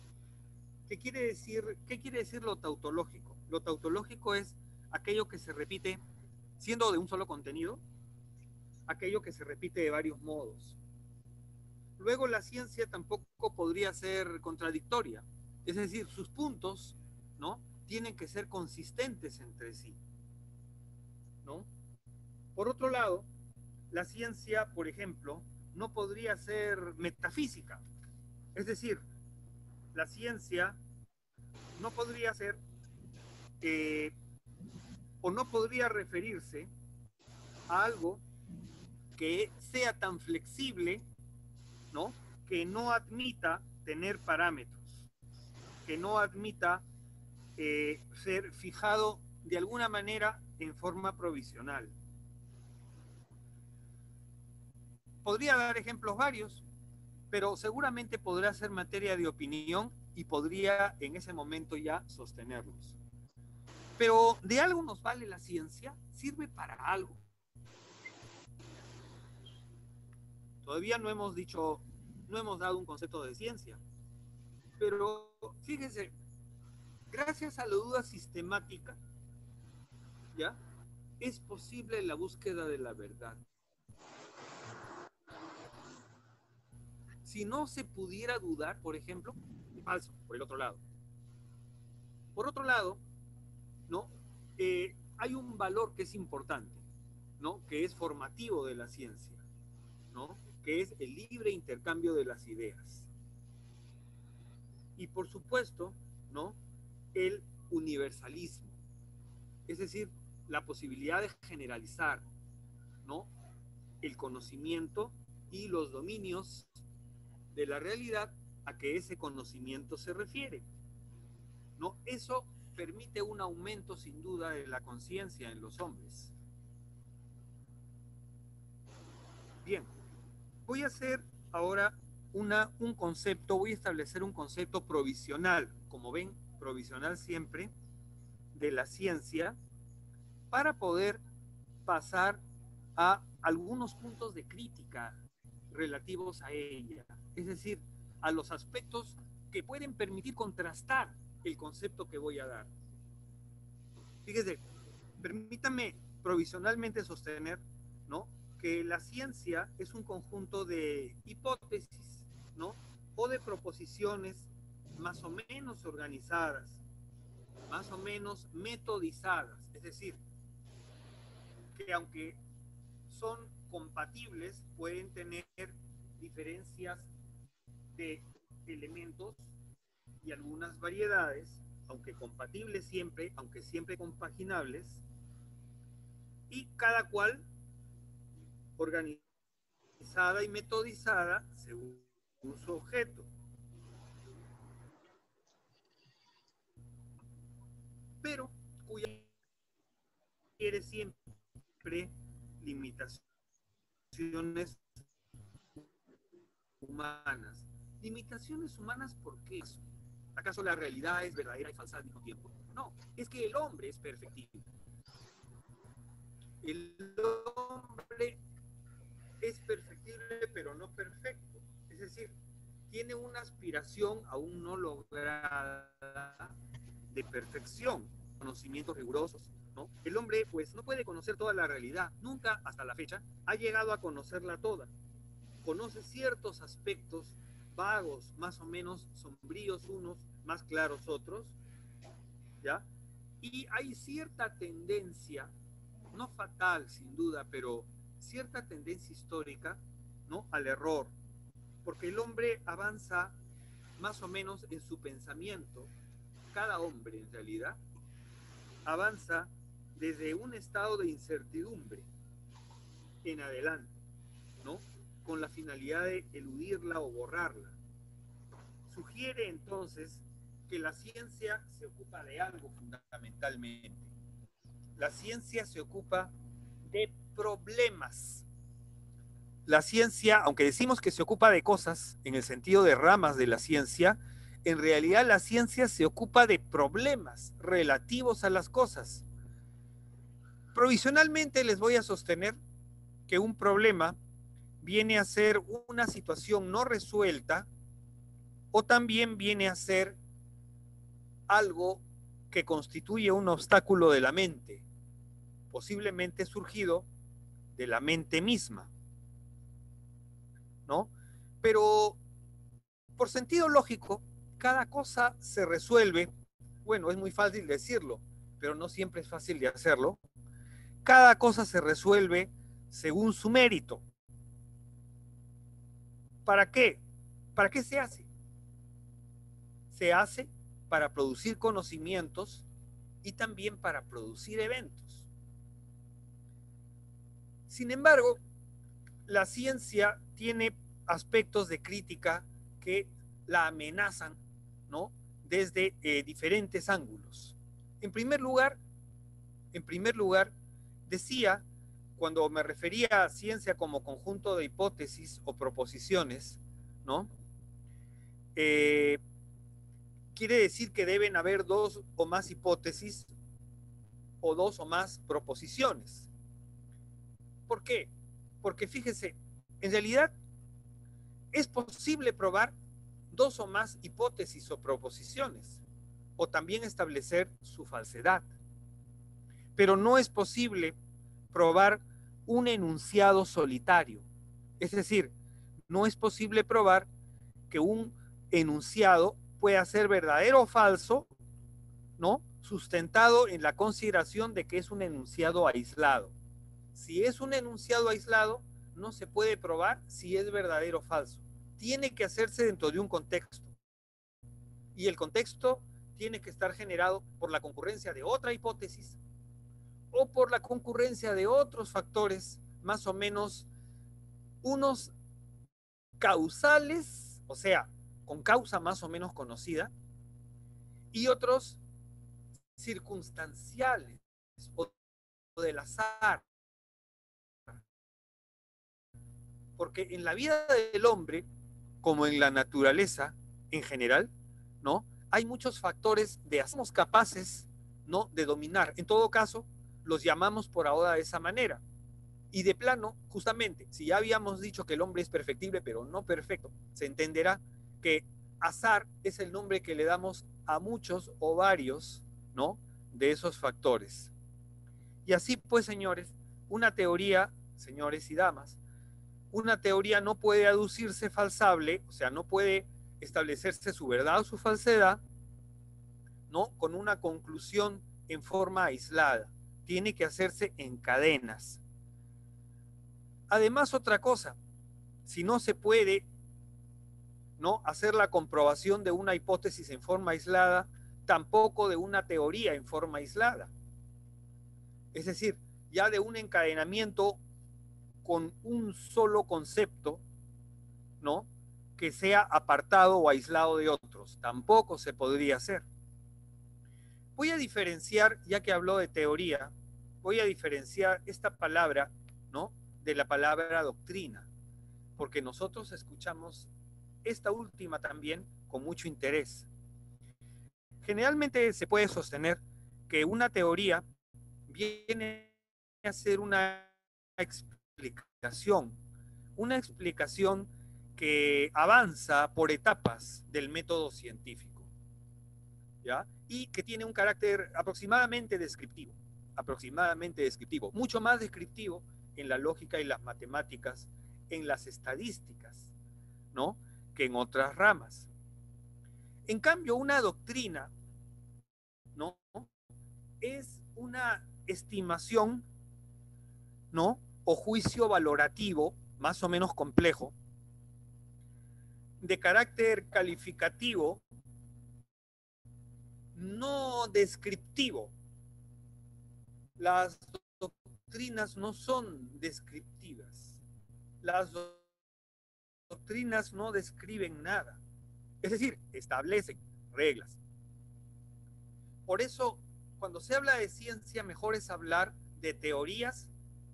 ¿Qué quiere decir lo tautológico? Lo tautológico es aquello que se repite siendo de un solo contenido, aquello que se repite de varios modos. Luego la ciencia tampoco podría ser contradictoria, es decir, sus puntos, ¿no? Tienen que ser consistentes entre sí, ¿no? Por otro lado, la ciencia, por ejemplo, no podría ser metafísica, es decir, la ciencia no podría ser o no podría referirse a algo que sea tan flexible, ¿no? Que no admita tener parámetros, que no admita ser fijado de alguna manera en forma provisional. Podría dar ejemplos varios, pero seguramente podrá ser materia de opinión y podría en ese momento ya sostenerlos. Pero ¿de algo nos vale la ciencia? ¿Sirve para algo? Todavía no hemos dado un concepto de ciencia. Pero fíjense, gracias a la duda sistemática, ¿ya? Es posible la búsqueda de la verdad. Si no se pudiera dudar, por ejemplo, falso, por el otro lado. Por otro lado, ¿no? Hay un valor que es importante, ¿no? Que es formativo de la ciencia, ¿no? Que es el libre intercambio de las ideas. Y por supuesto, ¿no? El universalismo, es decir, la posibilidad de generalizar, ¿no? El conocimiento y los dominios de la realidad a que ese conocimiento se refiere, ¿no? Eso permite un aumento sin duda de la conciencia en los hombres. Bien, voy a hacer ahora voy a establecer un concepto provisional, como ven, provisional siempre, de la ciencia, para poder pasar a algunos puntos de crítica relativos a ella, es decir, a los aspectos que pueden permitir contrastar el concepto que voy a dar. Fíjese, permítame provisionalmente sostener, ¿no?, que la ciencia es un conjunto de hipótesis, ¿no?, o de proposiciones más o menos organizadas, más o menos metodizadas, es decir, que aunque son compatibles, pueden tener diferencias de elementos y algunas variedades, aunque compatibles siempre, aunque siempre compaginables, y cada cual organizada y metodizada según su objeto. Pero cuya requiere siempre limitaciones humanas. ¿Limitaciones humanas por qué eso? ¿Acaso la realidad es verdadera y falsa al mismo tiempo? No, es que el hombre es perfectible. El hombre es perfectible pero no perfecto. Es decir, tiene una aspiración aún no lograda de perfección, conocimientos rigurosos, ¿no? El hombre pues no puede conocer toda la realidad, nunca hasta la fecha ha llegado a conocerla toda. Conoce ciertos aspectos vagos, más o menos sombríos unos, más claros otros, ¿ya? Y hay cierta tendencia, no fatal sin duda, pero cierta tendencia histórica, ¿no?, al error, porque el hombre avanza más o menos en su pensamiento cada hombre en realidad, avanza desde un estado de incertidumbre en adelante, ¿no? Con la finalidad de eludirla o borrarla. Sugiere entonces que la ciencia se ocupa de algo fundamentalmente. La ciencia se ocupa de problemas. La ciencia, aunque decimos que se ocupa de cosas, en el sentido de ramas de la ciencia, en realidad la ciencia se ocupa de problemas relativos a las cosas. Provisionalmente les voy a sostener que un problema viene a ser una situación no resuelta o también viene a ser algo que constituye un obstáculo de la mente, posiblemente surgido de la mente misma, ¿no? Pero por sentido lógico, cada cosa se resuelve, bueno, es muy fácil decirlo, pero no siempre es fácil de hacerlo. Cada cosa se resuelve según su mérito. ¿Para qué? ¿Para qué se hace? Se hace para producir conocimientos y también para producir eventos. Sin embargo, la ciencia tiene aspectos de crítica que la amenazan, ¿no? Desde diferentes ángulos. En primer lugar, decía, cuando me refería a ciencia como conjunto de hipótesis o proposiciones, ¿no? Quiere decir que deben haber dos o más hipótesis o dos o más proposiciones. ¿Por qué? Porque fíjese, en realidad es posible probar dos o más hipótesis o proposiciones, o también establecer su falsedad. Pero no es posible probar un enunciado solitario. Es decir, no es posible probar que un enunciado pueda ser verdadero o falso, ¿no? Sustentado en la consideración de que es un enunciado aislado. Si es un enunciado aislado, no se puede probar si es verdadero o falso. Tiene que hacerse dentro de un contexto. Y el contexto tiene que estar generado por la concurrencia de otra hipótesis o por la concurrencia de otros factores más o menos unos causales, o sea, con causa más o menos conocida, y otros circunstanciales o del azar. Porque en la vida del hombre, como en la naturaleza en general, ¿no? Hay muchos factores de somos capaces, ¿no? De dominar. En todo caso, los llamamos por ahora de esa manera. Y de plano, justamente, si ya habíamos dicho que el hombre es perfectible, pero no perfecto, se entenderá que azar es el nombre que le damos a muchos o varios, ¿no? De esos factores. Y así pues, señores, una teoría, señores y damas, una teoría no puede aducirse falsable, o sea, no puede establecerse su verdad o su falsedad, ¿no? Con una conclusión en forma aislada. Tiene que hacerse en cadenas. Además, otra cosa, si no se puede, ¿no? Hacer la comprobación de una hipótesis en forma aislada, tampoco de una teoría en forma aislada. Es decir, ya de un encadenamiento con un solo concepto, ¿no? Que sea apartado o aislado de otros. Tampoco se podría hacer. Voy a diferenciar, ya que habló de teoría, voy a diferenciar esta palabra, ¿no? De la palabra doctrina, porque nosotros escuchamos esta última también con mucho interés. Generalmente se puede sostener que una teoría viene a ser una explicación que avanza por etapas del método científico, ¿ya? Y que tiene un carácter aproximadamente descriptivo, mucho más descriptivo en la lógica y las matemáticas, en las estadísticas, ¿no? Que en otras ramas. En cambio, una doctrina, ¿no? Es una estimación, ¿no? O juicio valorativo, más o menos complejo, de carácter calificativo, no descriptivo. Las doctrinas no son descriptivas. Las doctrinas no describen nada. Es decir, establecen reglas. Por eso, cuando se habla de ciencia, mejor es hablar de teorías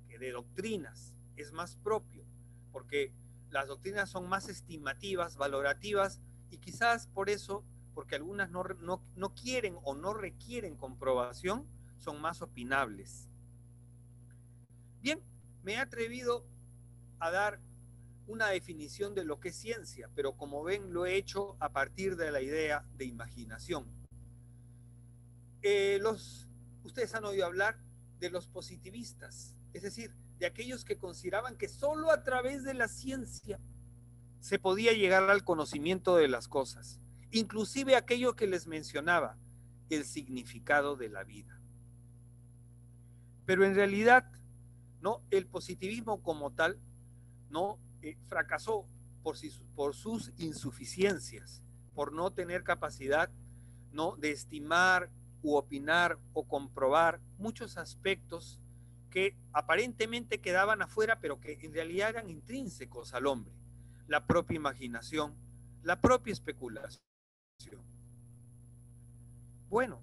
que de doctrinas. Es más propio, porque las doctrinas son más estimativas, valorativas, y quizás por eso, porque algunas no quieren o no requieren comprobación, son más opinables. Bien, me he atrevido a dar una definición de lo que es ciencia, pero como ven lo he hecho a partir de la idea de imaginación. Ustedes han oído hablar de los positivistas, es decir, de aquellos que consideraban que solo a través de la ciencia se podía llegar al conocimiento de las cosas, inclusive aquello que les mencionaba, el significado de la vida. Pero en realidad, ¿no? El positivismo como tal, ¿no? Fracasó por sus insuficiencias, por no tener capacidad, ¿no? De estimar u opinar o comprobar muchos aspectos que aparentemente quedaban afuera, pero que en realidad eran intrínsecos al hombre. La propia imaginación, la propia especulación. Bueno,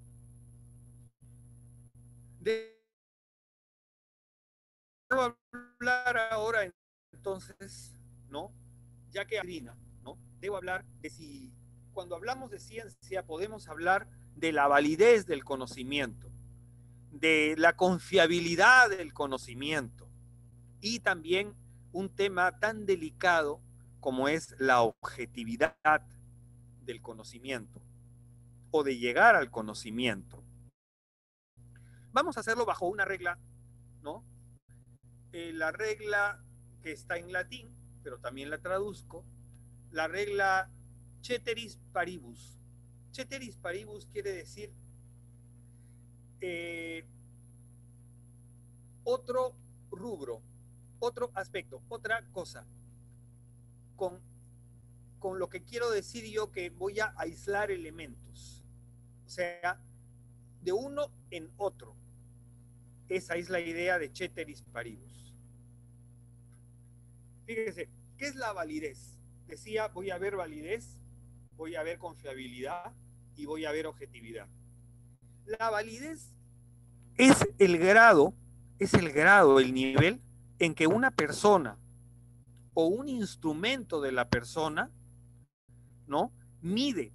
debo hablar ahora entonces, ¿no? Ya que ¿no? Debo hablar de si cuando hablamos de ciencia podemos hablar de la validez del conocimiento, de la confiabilidad del conocimiento y también un tema tan delicado como es la objetividad del conocimiento o de llegar al conocimiento. Vamos a hacerlo bajo una regla, ¿no? La regla que está en latín, pero también la traduzco, la regla ceteris paribus. Ceteris paribus quiere decir otro rubro, otro aspecto, otra cosa. Con lo que quiero decir yo que voy a aislar elementos. O sea, de uno en otro. Esa es la idea de ceteris paribus. Fíjense, ¿qué es la validez? Decía, voy a ver validez, voy a ver confiabilidad y voy a ver objetividad. La validez es el grado, el nivel en que una persona o un instrumento de la persona, ¿no? Mide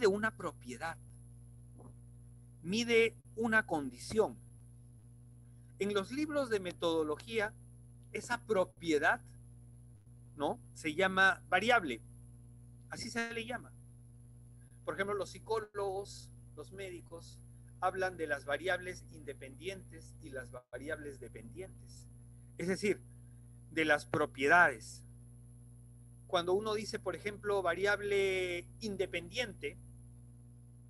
una propiedad, mide una condición. En los libros de metodología, esa propiedad, ¿no? Se llama variable, así se le llama. Por ejemplo, los psicólogos, los médicos, hablan de las variables independientes y las variables dependientes. Es decir, de las propiedades. Cuando uno dice, por ejemplo, variable independiente,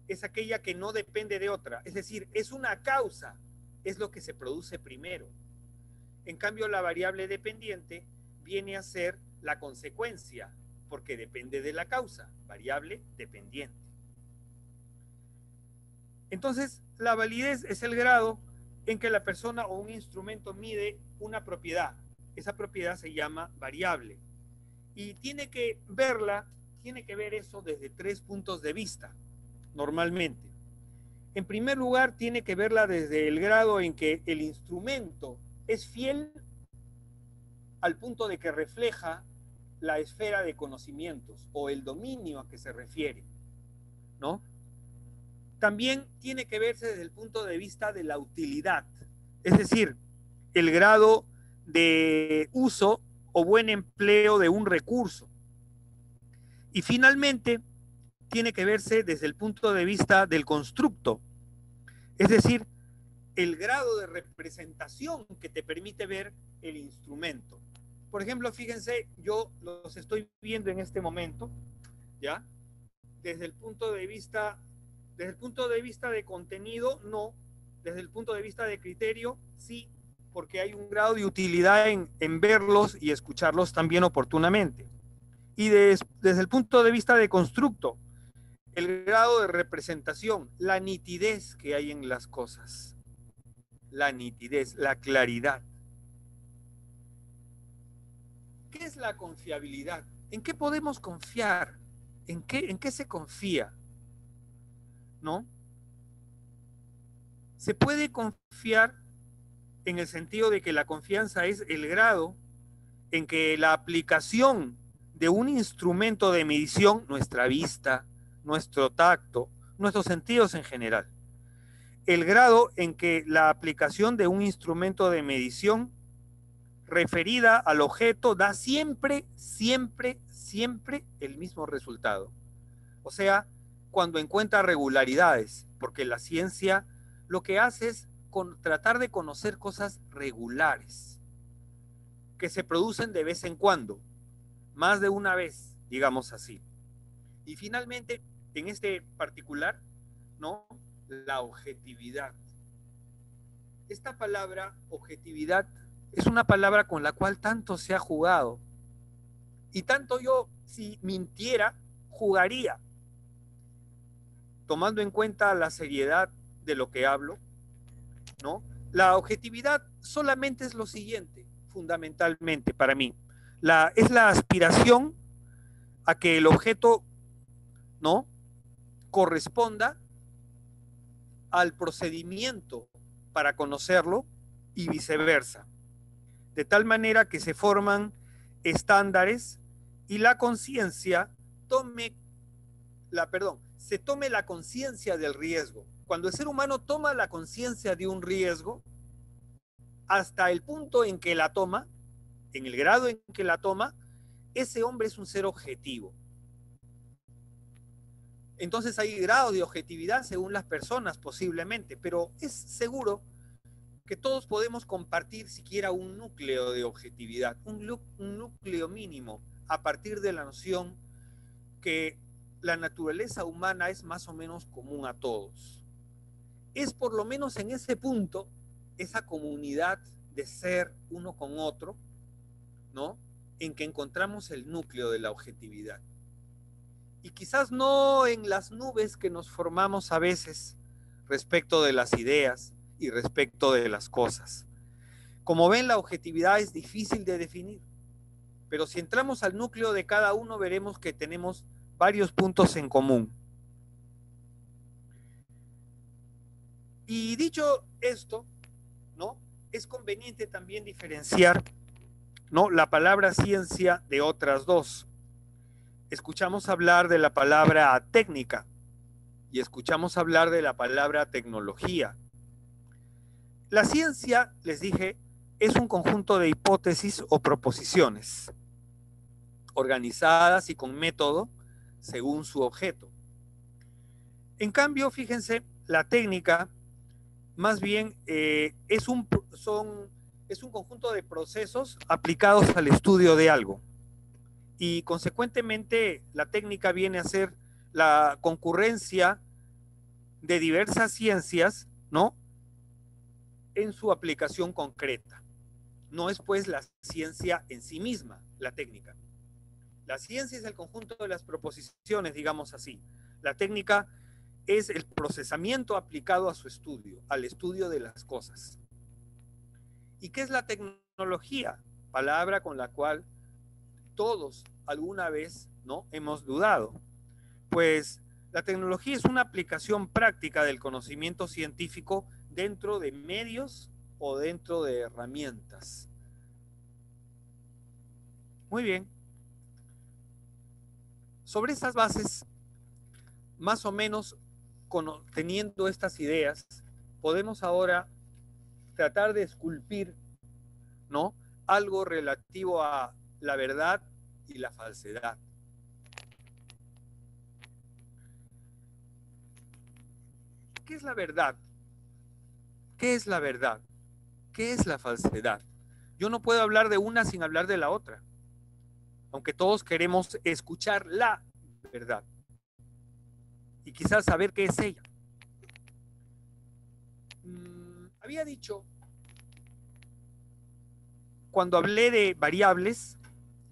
es aquella que no depende de otra. Es decir, es una causa, es lo que se produce primero. En cambio, la variable dependiente viene a ser la consecuencia, porque depende de la causa, variable dependiente. Entonces, la validez es el grado en que la persona o un instrumento mide una propiedad. Esa propiedad se llama variable. Y tiene que ver eso desde 3 puntos de vista, normalmente. En primer lugar, tiene que verla desde el grado en que el instrumento es fiel al punto de que refleja la esfera de conocimientos o el dominio a que se refiere, ¿no? También tiene que verse desde el punto de vista de la utilidad, es decir, el grado de uso o buen empleo de un recurso. Y finalmente, tiene que verse desde el punto de vista del constructo, es decir, el grado de representación que te permite ver el instrumento. Por ejemplo, fíjense, yo los estoy viendo en este momento, ¿ya? Desde el punto de vista de contenido, no. Desde el punto de vista de criterio, sí, porque hay un grado de utilidad en verlos y escucharlos también oportunamente. Y desde el punto de vista de constructo, El grado de representación, la nitidez que hay en las cosas. La nitidez, la claridad. ¿Qué es la confiabilidad? ¿En qué podemos confiar? ¿En qué se confía? ¿No? Se puede confiar en el sentido de que la confianza es el grado en que la aplicación de un instrumento de medición, nuestra vista, nuestro tacto, nuestros sentidos en general, el grado en que la aplicación de un instrumento de medición referida al objeto da siempre, siempre, siempre el mismo resultado. O sea, cuando encuentra regularidades, porque la ciencia lo que hace es tratar de conocer cosas regulares, que se producen de vez en cuando, más de una vez, digamos así. Y finalmente, en este particular, ¿no? La objetividad. Esta palabra, objetividad, es una palabra con la cual tanto se ha jugado. Y tanto yo, si mintiera, jugaría. Tomando en cuenta la seriedad de lo que hablo, ¿no? La objetividad solamente es lo siguiente, fundamentalmente para mí. Es la aspiración a que el objeto, ¿no?, corresponda al procedimiento para conocerlo y viceversa. De tal manera que se forman estándares y la conciencia se tome la conciencia del riesgo. Cuando el ser humano toma la conciencia de un riesgo, hasta el punto en que la toma, en el grado en que la toma, ese hombre es un ser objetivo. Entonces hay grados de objetividad según las personas, posiblemente, pero es seguro que todos podemos compartir siquiera un núcleo de objetividad, un núcleo mínimo, a partir de la noción que la naturaleza humana es más o menos común a todos. Es por lo menos en ese punto, esa comunidad de ser uno con otro, ¿no?, en que encontramos el núcleo de la objetividad. Y quizás no en las nubes que nos formamos a veces respecto de las ideas y respecto de las cosas. Como ven, la objetividad es difícil de definir, pero si entramos al núcleo de cada uno veremos que tenemos varios puntos en común. Y dicho esto, ¿no?, es conveniente también diferenciar, ¿no?, la palabra ciencia de otras dos. Escuchamos hablar de la palabra técnica y escuchamos hablar de la palabra tecnología. La ciencia, les dije, es un conjunto de hipótesis o proposiciones organizadas y con método según su objeto. En cambio, fíjense, la técnica más bien es un conjunto de procesos aplicados al estudio de algo. Y consecuentemente la técnica viene a ser la concurrencia de diversas ciencias, ¿no?, en su aplicación concreta. No es pues la ciencia en sí misma, la técnica. La ciencia es el conjunto de las proposiciones, digamos así. La técnica es el procesamiento aplicado a su estudio, al estudio de las cosas. ¿Y qué es la tecnología? Palabra con la cual todos alguna vez, ¿no?, hemos dudado. Pues la tecnología es una aplicación práctica del conocimiento científico dentro de medios o dentro de herramientas. Muy bien. Sobre esas bases, más o menos teniendo estas ideas, podemos ahora tratar de esculpir, ¿no?, algo relativo a la verdad y la falsedad. ¿Qué es la verdad? ¿Qué es la verdad? ¿Qué es la falsedad? Yo no puedo hablar de una sin hablar de la otra, aunque todos queremos escuchar la verdad y quizás saber qué es ella. Había dicho, cuando hablé de variables,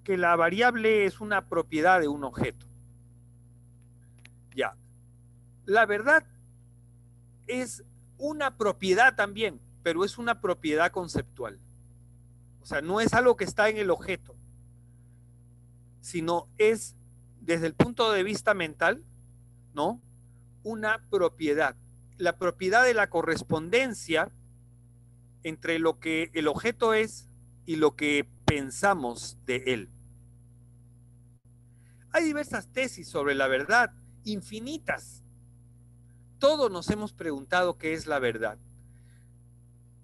que la variable es una propiedad de un objeto. Ya, La verdad es una propiedad también, pero es una propiedad conceptual. O sea, no es algo que está en el objeto, sino es, desde el punto de vista mental, ¿no? Una propiedad. La propiedad de la correspondencia entre lo que el objeto es y lo que pensamos de él. Hay diversas tesis sobre la verdad, infinitas. Todos nos hemos preguntado qué es la verdad.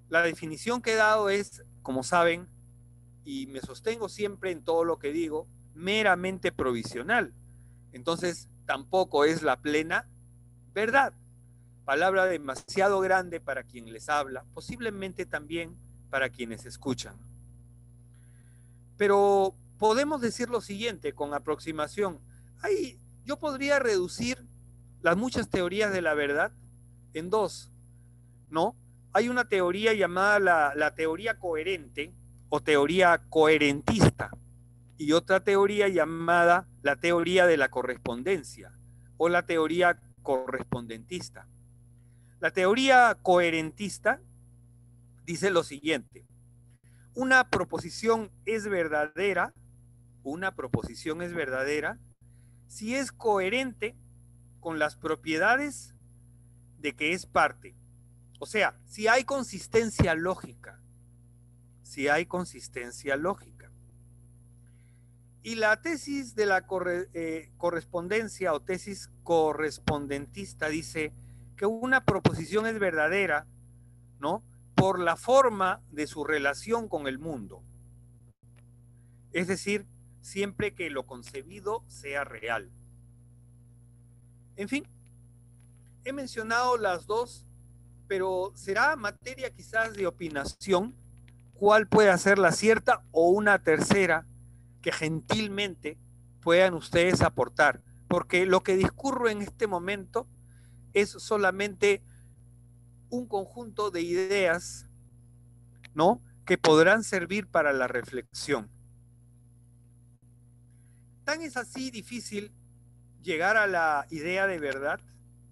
La definición que he dado es, como saben, y me sostengo siempre en todo lo que digo, meramente provisional. Entonces, tampoco es la plena verdad. Palabra demasiado grande para quien les habla, posiblemente también para quienes escuchan. Pero podemos decir lo siguiente con aproximación. Yo podría reducir las muchas teorías de la verdad en dos, ¿no? Hay una teoría llamada la teoría coherente o teoría coherentista y otra teoría llamada la teoría de la correspondencia o la teoría correspondentista. La teoría coherentista dice lo siguiente: una proposición es verdadera si es coherente con las propiedades de que es parte. O sea, si hay consistencia lógica. Y la tesis de la correspondencia o tesis correspondentista dice que una proposición es verdadera, ¿no?, por la forma de su relación con el mundo. Es decir, siempre que lo concebido sea real. En fin, he mencionado las dos, pero será materia quizás de opinación cuál puede ser la cierta o una tercera que gentilmente puedan ustedes aportar, porque lo que discurro en este momento es solamente un conjunto de ideas, ¿no?, que podrán servir para la reflexión. Tan es así difícil llegar a la idea de verdad,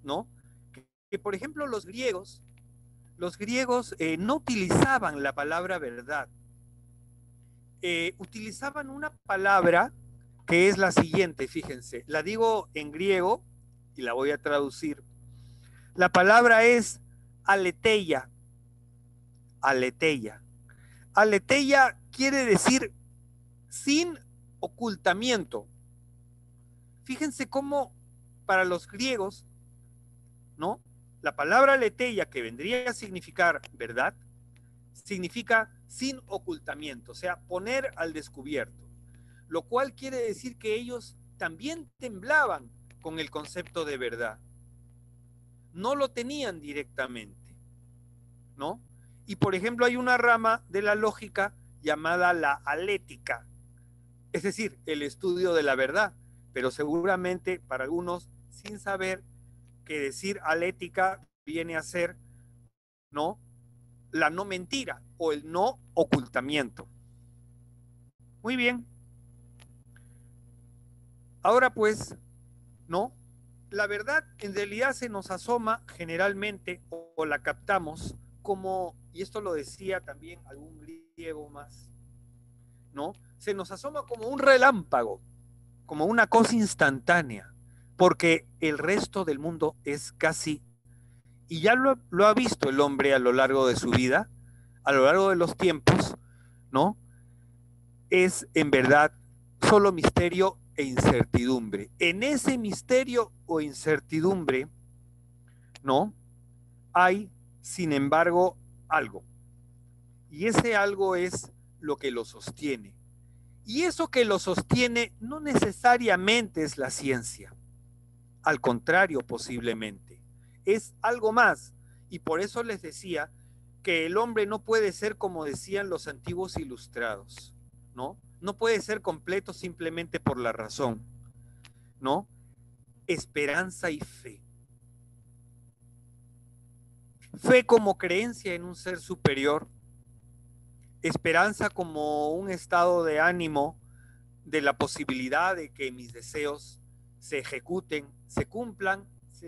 ¿no?, que por ejemplo los griegos no utilizaban la palabra verdad. Utilizaban una palabra que es la siguiente, fíjense, la digo en griego y la voy a traducir. La palabra es aletheia. Aletheia. Aletheia quiere decir sin ocultamiento. Fíjense cómo para los griegos, ¿no?, la palabra aletheia, que vendría a significar verdad, significa sin ocultamiento, o sea, poner al descubierto, lo cual quiere decir que ellos también temblaban con el concepto de verdad. No lo tenían directamente, ¿no? Y por ejemplo hay una rama de la lógica llamada la alética, es decir, el estudio de la verdad, pero seguramente para algunos sin saber que decir alética viene a ser, ¿no?, la no mentira o el no ocultamiento. Muy bien. Ahora pues, ¿no?, la verdad en realidad se nos asoma generalmente o la captamos como, y esto lo decía también algún griego más, ¿no?, se nos asoma como un relámpago, como una cosa instantánea, porque el resto del mundo es casi, y ya lo ha visto el hombre a lo largo de su vida, a lo largo de los tiempos, ¿no?, es en verdad solo misterio e incertidumbre. En ese misterio o incertidumbre, ¿no?, hay, sin embargo, algo. Y ese algo es lo que lo sostiene. Y eso que lo sostiene no necesariamente es la ciencia. Al contrario, posiblemente. Es algo más. Y por eso les decía que el hombre no puede ser como decían los antiguos ilustrados, ¿no? No puede ser completo simplemente por la razón, ¿no? Esperanza y fe. Fe como creencia en un ser superior. Esperanza como un estado de ánimo de la posibilidad de que mis deseos se ejecuten, se cumplan,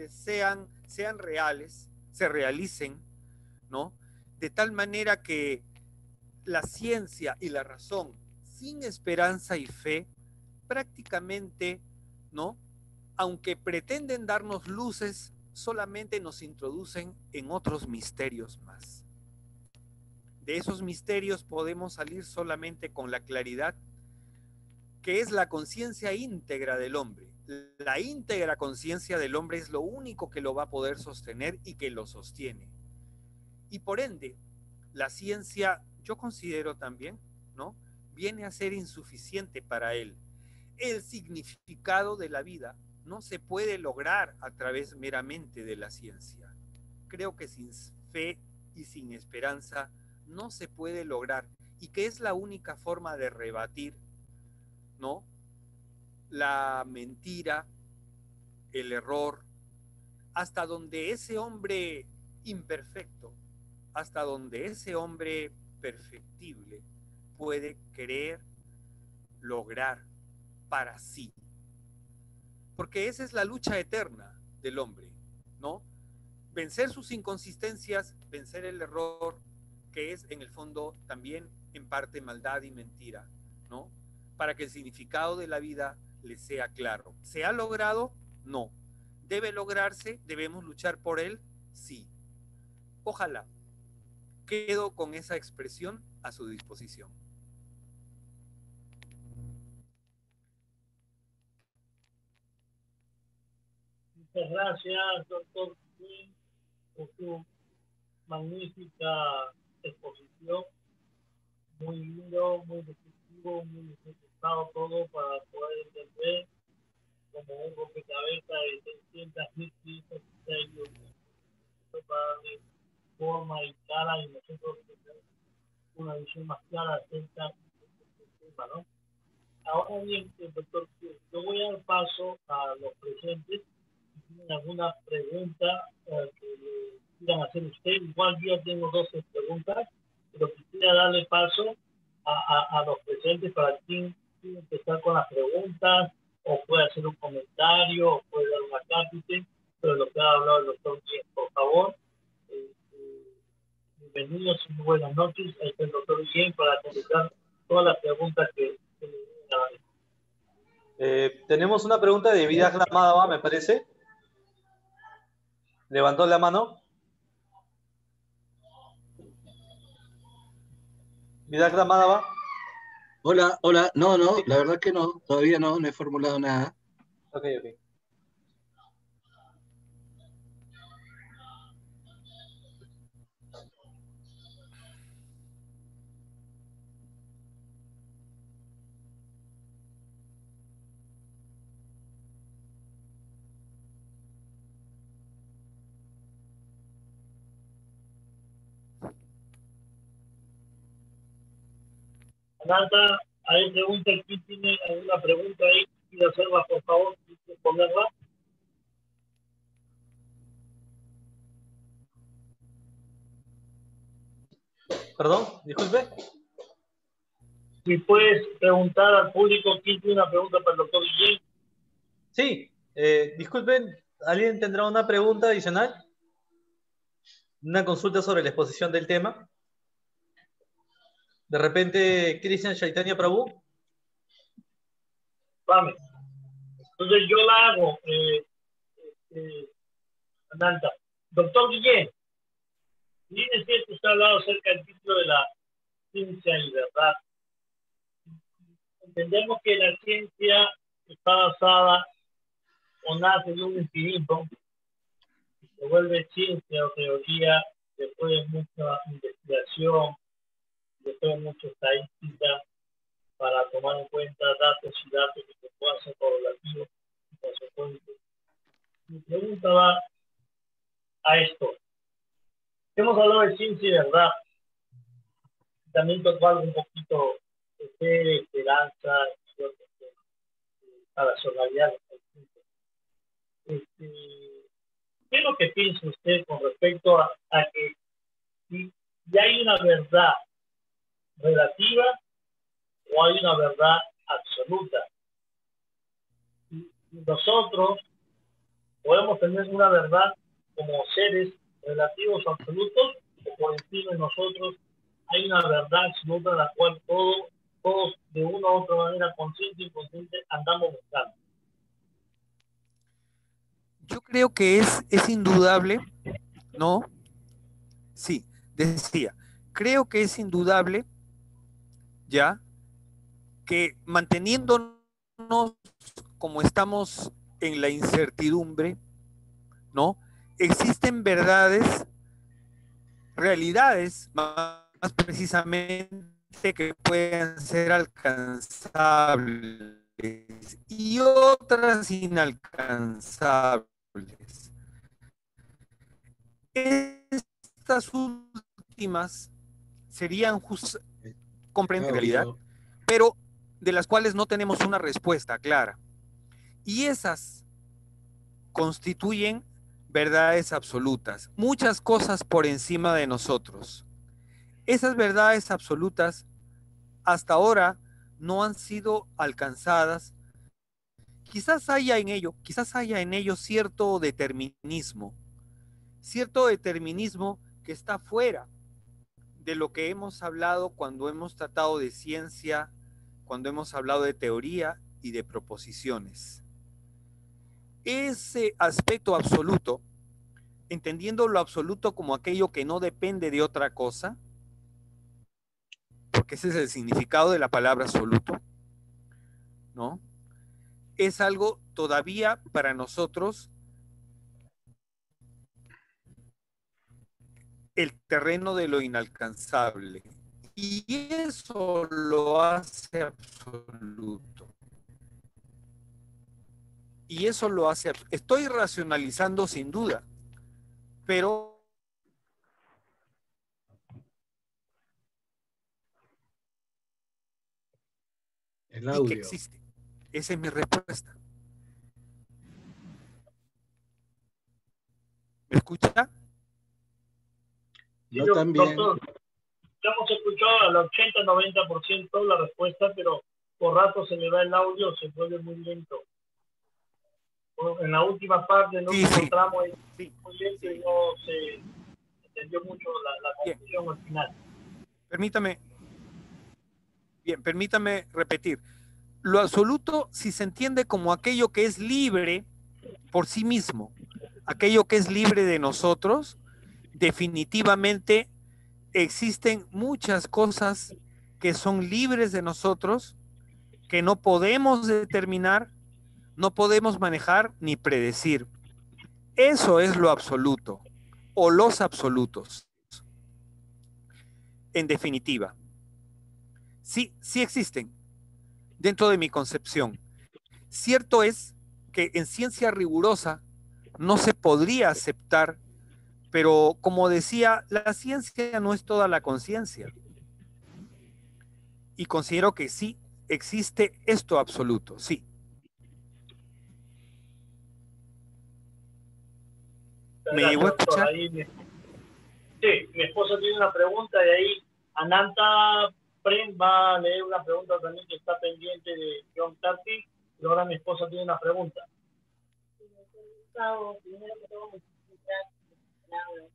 sean reales, se realicen, ¿no? De tal manera que la ciencia y la razón, sin esperanza y fe, prácticamente, ¿no? Aunque pretenden darnos luces, solamente nos introducen en otros misterios más. De esos misterios podemos salir solamente con la claridad que es la conciencia íntegra del hombre. La íntegra conciencia del hombre es lo único que lo va a poder sostener y que lo sostiene. Y por ende, la ciencia, yo considero también, ¿no? Viene a ser insuficiente para él. El significado de la vida no se puede lograr a través meramente de la ciencia. Creo que sin fe y sin esperanza no se puede lograr, y que es la única forma de rebatir, ¿no? La mentira, el error, hasta donde ese hombre imperfecto, hasta donde ese hombre perfectible puede querer lograr para sí. Porque esa es la lucha eterna del hombre, ¿no? Vencer sus inconsistencias, vencer el error, que es en el fondo también en parte maldad y mentira, ¿no? Para que el significado de la vida le sea claro. ¿Se ha logrado? No. ¿Debe lograrse? ¿Debemos luchar por él? Sí. Ojalá. Quedo con esa expresión a su disposición. Muchas gracias, doctor, por su magnífica exposición. Muy lindo, muy descriptivo, muy ejecutado todo para poder entender como un rompecabezas de 600.000 piezas para darle forma y cara y nosotros tener una visión más clara acerca del tema, ¿no? Ahora bien, doctor, yo voy a dar paso a los presentes. Si tienen alguna pregunta que le quieran hacer usted, igual yo ya tengo 12 preguntas, pero quisiera darle paso a los presentes para quien quiera empezar con las preguntas, o puede hacer un comentario, o puede dar una cápite, pero lo que ha hablado el doctor Guillén, por favor. Bienvenidos y muy buenas noches. Ahí está el doctor Guillén para contestar todas las preguntas que le vienen a la vez. Tenemos una pregunta de Vidas Gramada, me parece. Levantó la mano. Vidas Gramada. Hola, hola. No, la verdad que no. Todavía no he formulado nada. Ok. Nata, hay pregunta aquí, tiene alguna pregunta ahí, quiero hacerla, por favor, ponerla. Perdón, disculpe. Si puedes preguntar al público quién tiene una pregunta para el doctor Guillén. Sí, disculpen, ¿alguien tendrá una pregunta adicional? ¿Una consulta sobre la exposición del tema? De repente, Cristian Chaitanya Prabhu. Vamos. Entonces yo la hago, Ananta. Doctor Guillén, bien es cierto, usted ha hablado acerca del título de la ciencia y verdad. Entendemos que la ciencia está basada o nace de un infinito, y se vuelve ciencia o teoría después de mucha investigación, después de mucha estadística, para tomar en cuenta datos y datos que puedan ser correlativos y consecuentes. Mi pregunta va a esto. Hemos hablado de ciencia y verdad. También tocó algo un poquito de fe, esperanza, a la racionalidad. ¿Qué es lo que piensa usted con respecto a que si hay una verdad relativa o hay una verdad absoluta? Nosotros Podemos tener una verdad como seres relativos o absolutos, o por encima de nosotros hay una verdad absoluta la cual todos de una u otra manera, consciente e inconsciente, andamos buscando. Yo creo que es indudable, ¿no? Sí, decía, creo que es indudable, ya, que manteniéndonos como estamos en la incertidumbre, ¿no? Existen verdades, realidades más precisamente que pueden ser alcanzables y otras inalcanzables. Estas últimas serían comprenden realidad, pero de las cuales no tenemos una respuesta clara. Y esas constituyen verdades absolutas, muchas cosas por encima de nosotros. Esas verdades absolutas hasta ahora no han sido alcanzadas. Quizás haya en ello cierto determinismo que está fuera de lo que hemos hablado cuando hemos tratado de ciencia, cuando hemos hablado de teoría y de proposiciones. Ese aspecto absoluto, entendiendo lo absoluto como aquello que no depende de otra cosa, porque ese es el significado de la palabra absoluto, ¿no? Es algo todavía para nosotros el terreno de lo inalcanzable. Y eso lo hace absoluto. Y eso lo hace... Estoy racionalizando sin duda, pero... El audio. Y que existe. Esa es mi respuesta. ¿Me escucha? Yo también. Doctor, ya hemos escuchado al 80-90% la respuesta, pero por rato se le va el audio, se vuelve muy lento. Bueno, en la última parte no encontramos muy lento y no se entendió mucho la conclusión al final. Permítame repetir. Lo absoluto, si se entiende como aquello que es libre por sí mismo, aquello que es libre de nosotros, definitivamente existen muchas cosas que son libres de nosotros, que no podemos determinar, no podemos manejar ni predecir. Eso es lo absoluto, o los absolutos. En definitiva, sí existen dentro de mi concepción. Cierto es que en ciencia rigurosa no se podría aceptar, pero como decía, la ciencia no es toda la conciencia. Y considero que sí existe esto absoluto, sí. ¿Me llegó a escuchar? Sí, mi esposa tiene una pregunta y ahí Ananta Prem va a leer una pregunta también que está pendiente de John Tarty, y ahora mi esposa tiene una pregunta. Gustavo, primero que todo, muchas gracias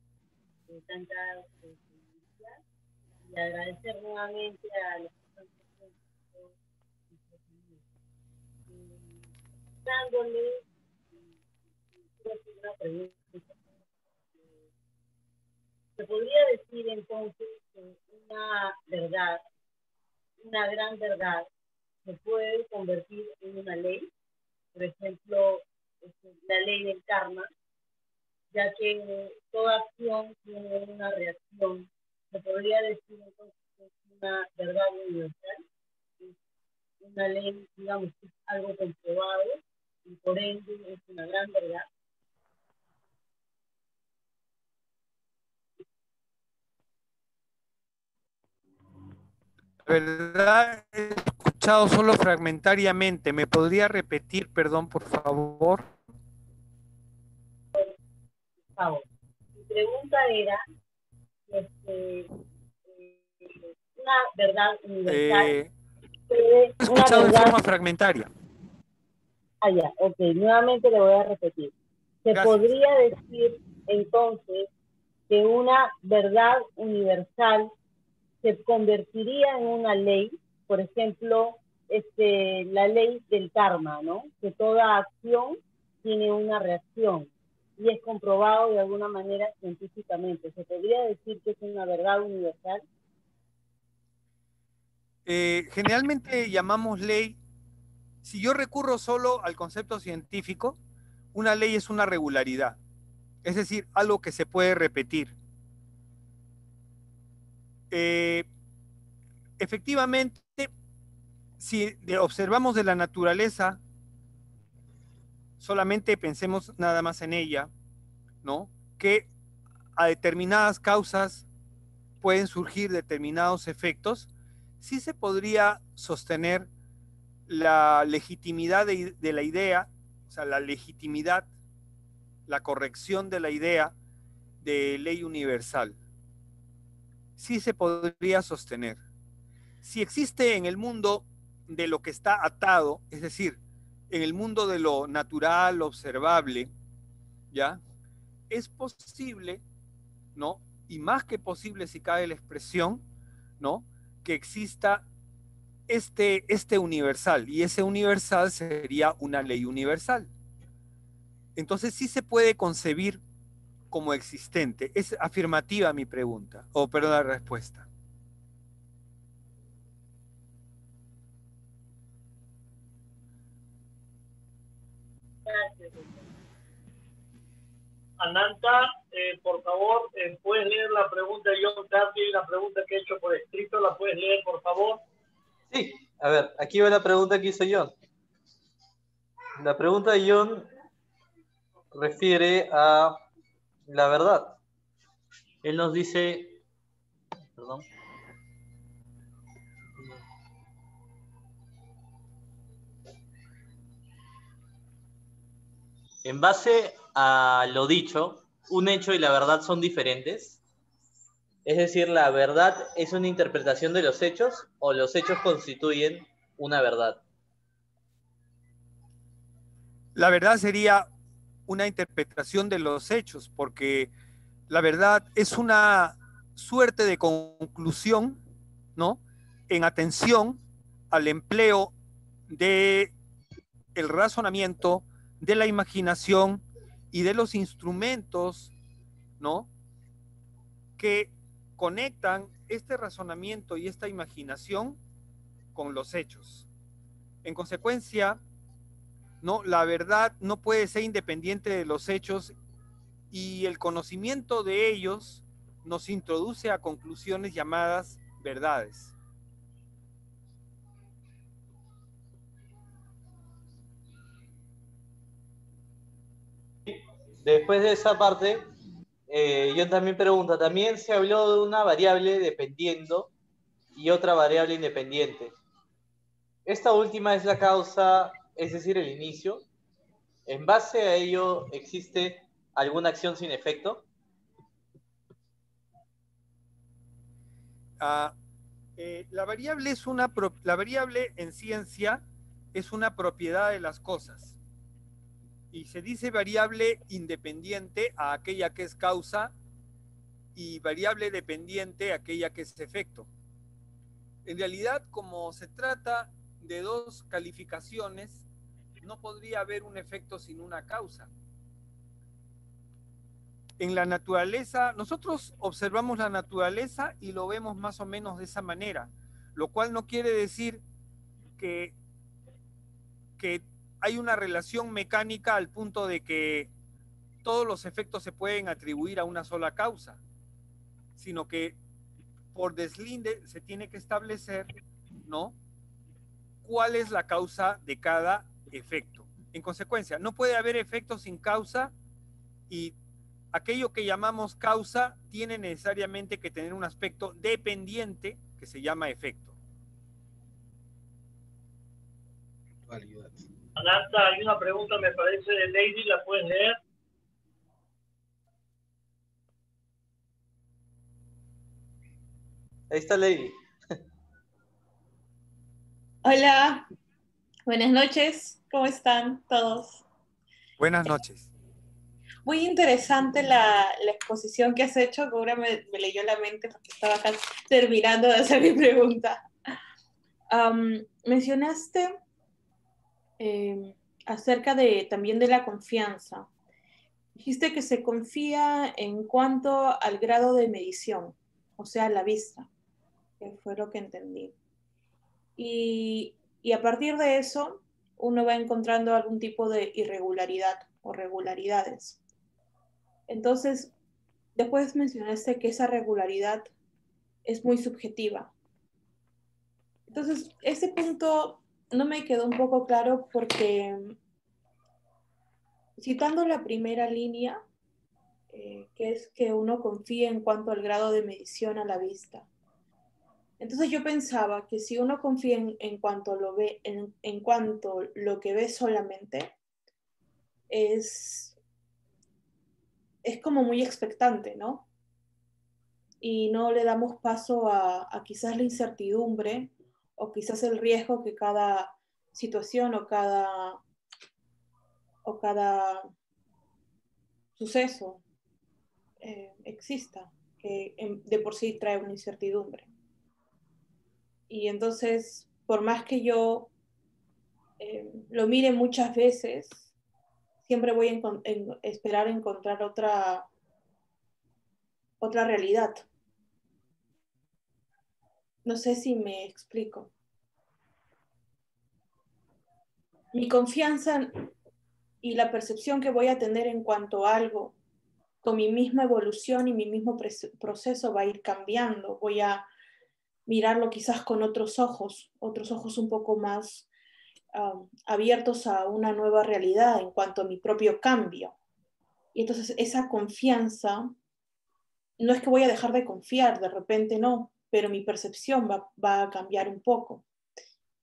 por tanta sensibilidad y agradecer nuevamente a los dándole una pregunta. Se podría decir entonces que una verdad, una gran verdad, se puede convertir en una ley, por ejemplo, la ley del karma, ya que toda acción tiene una reacción. Se podría decir entonces que es una verdad universal, una ley, digamos, que es algo comprobado y por ende es una gran verdad. La verdad, he escuchado solo fragmentariamente. ¿Me podría repetir, perdón, por favor? Mi pregunta era una verdad universal. He escuchado de forma fragmentaria. Ya, ok, nuevamente le voy a repetir. Se Gracias. podría decir entonces que una verdad universal se convertiría en una ley, por ejemplo, la ley del karma, ¿no? Que toda acción tiene una reacción y es comprobado de alguna manera científicamente. ¿Se podría decir que es una verdad universal? Generalmente llamamos ley, si yo recurro solo al concepto científico, una ley es una regularidad, es decir, algo que se puede repetir. Efectivamente, si observamos de la naturaleza, solamente pensemos nada más en ella, ¿no? Que a determinadas causas pueden surgir determinados efectos, sí se podría sostener la legitimidad de la idea, o sea, la legitimidad, la corrección de la idea de ley universal. Sí se podría sostener. Si existe en el mundo de lo que está atado, es decir, en el mundo de lo natural, lo observable, ¿ya? Es posible, ¿no? Y más que posible, si cabe la expresión, ¿no? Que exista este universal, y ese universal sería una ley universal. Entonces sí se puede concebir como existente. Es afirmativa mi pregunta, o perdón, la respuesta. Ananta, por favor, puedes leer la pregunta de John Carty, la pregunta que he hecho por escrito, la puedes leer, por favor. Sí, a ver, aquí va la pregunta que hizo John. La pregunta de John refiere a la verdad. Él nos dice, perdón, en base a lo dicho, un hecho y la verdad son diferentes. Es decir, ¿la verdad es una interpretación de los hechos o los hechos constituyen una verdad? La verdad sería una interpretación de los hechos, porque la verdad es una suerte de conclusión, ¿no? En atención al empleo de el razonamiento, de la imaginación y de los instrumentos, ¿no? Que conectan este razonamiento y esta imaginación con los hechos. En consecuencia, ¿no? La verdad no puede ser independiente de los hechos, y el conocimiento de ellos nos introduce a conclusiones llamadas verdades. Después de esa parte, yo también pregunto, también se habló de una variable dependiendo y otra variable independiente. Esta última es la causa, es decir, el inicio. ¿En base a ello existe alguna acción sin efecto? La variable en ciencia es una propiedad de las cosas, y se dice variable independiente a aquella que es causa y variable dependiente a aquella que es efecto. En realidad, como se trata de dos calificaciones, no podría haber un efecto sin una causa. En la naturaleza, nosotros observamos la naturaleza y lo vemos más o menos de esa manera, lo cual no quiere decir que hay una relación mecánica al punto de que todos los efectos se pueden atribuir a una sola causa, sino que por deslinde se tiene que establecer, ¿no?, cuál es la causa de cada efecto. En consecuencia, no puede haber efecto sin causa, y aquello que llamamos causa tiene necesariamente que tener un aspecto dependiente que se llama efecto. Ananta, hay una pregunta, me parece, de Lady, ¿la puedes leer? Ahí está Lady. Hola, buenas noches, ¿cómo están todos? Buenas noches. Muy interesante la exposición que has hecho, que ahora me leyó la mente porque estaba acá terminando de hacer mi pregunta. Mencionaste acerca también de la confianza. Dijiste que se confía en cuanto al grado de medición, o sea, la vista, que fue lo que entendí. Y a partir de eso, uno va encontrando algún tipo de irregularidad o regularidades. Entonces, después mencionaste que esa regularidad es muy subjetiva. Entonces, ese punto no me quedó un poco claro porque, citando la primera línea, que es que uno confía en cuanto al grado de medición a la vista. Entonces yo pensaba que si uno confía en cuanto lo ve, en cuanto lo que ve solamente, es como muy expectante, ¿no? Y no le damos paso a quizás la incertidumbre o quizás el riesgo que cada situación o cada suceso exista, que de por sí trae una incertidumbre. Y entonces, por más que yo lo mire muchas veces, siempre voy a esperar encontrar otra realidad. No sé si me explico. Mi confianza y la percepción que voy a tener en cuanto a algo, con mi misma evolución y mi mismo proceso va a ir cambiando. Voy a mirarlo quizás con otros ojos un poco más abiertos a una nueva realidad en cuanto a mi propio cambio. Y entonces esa confianza, no es que voy a dejar de confiar, de repente no, pero mi percepción va a cambiar un poco.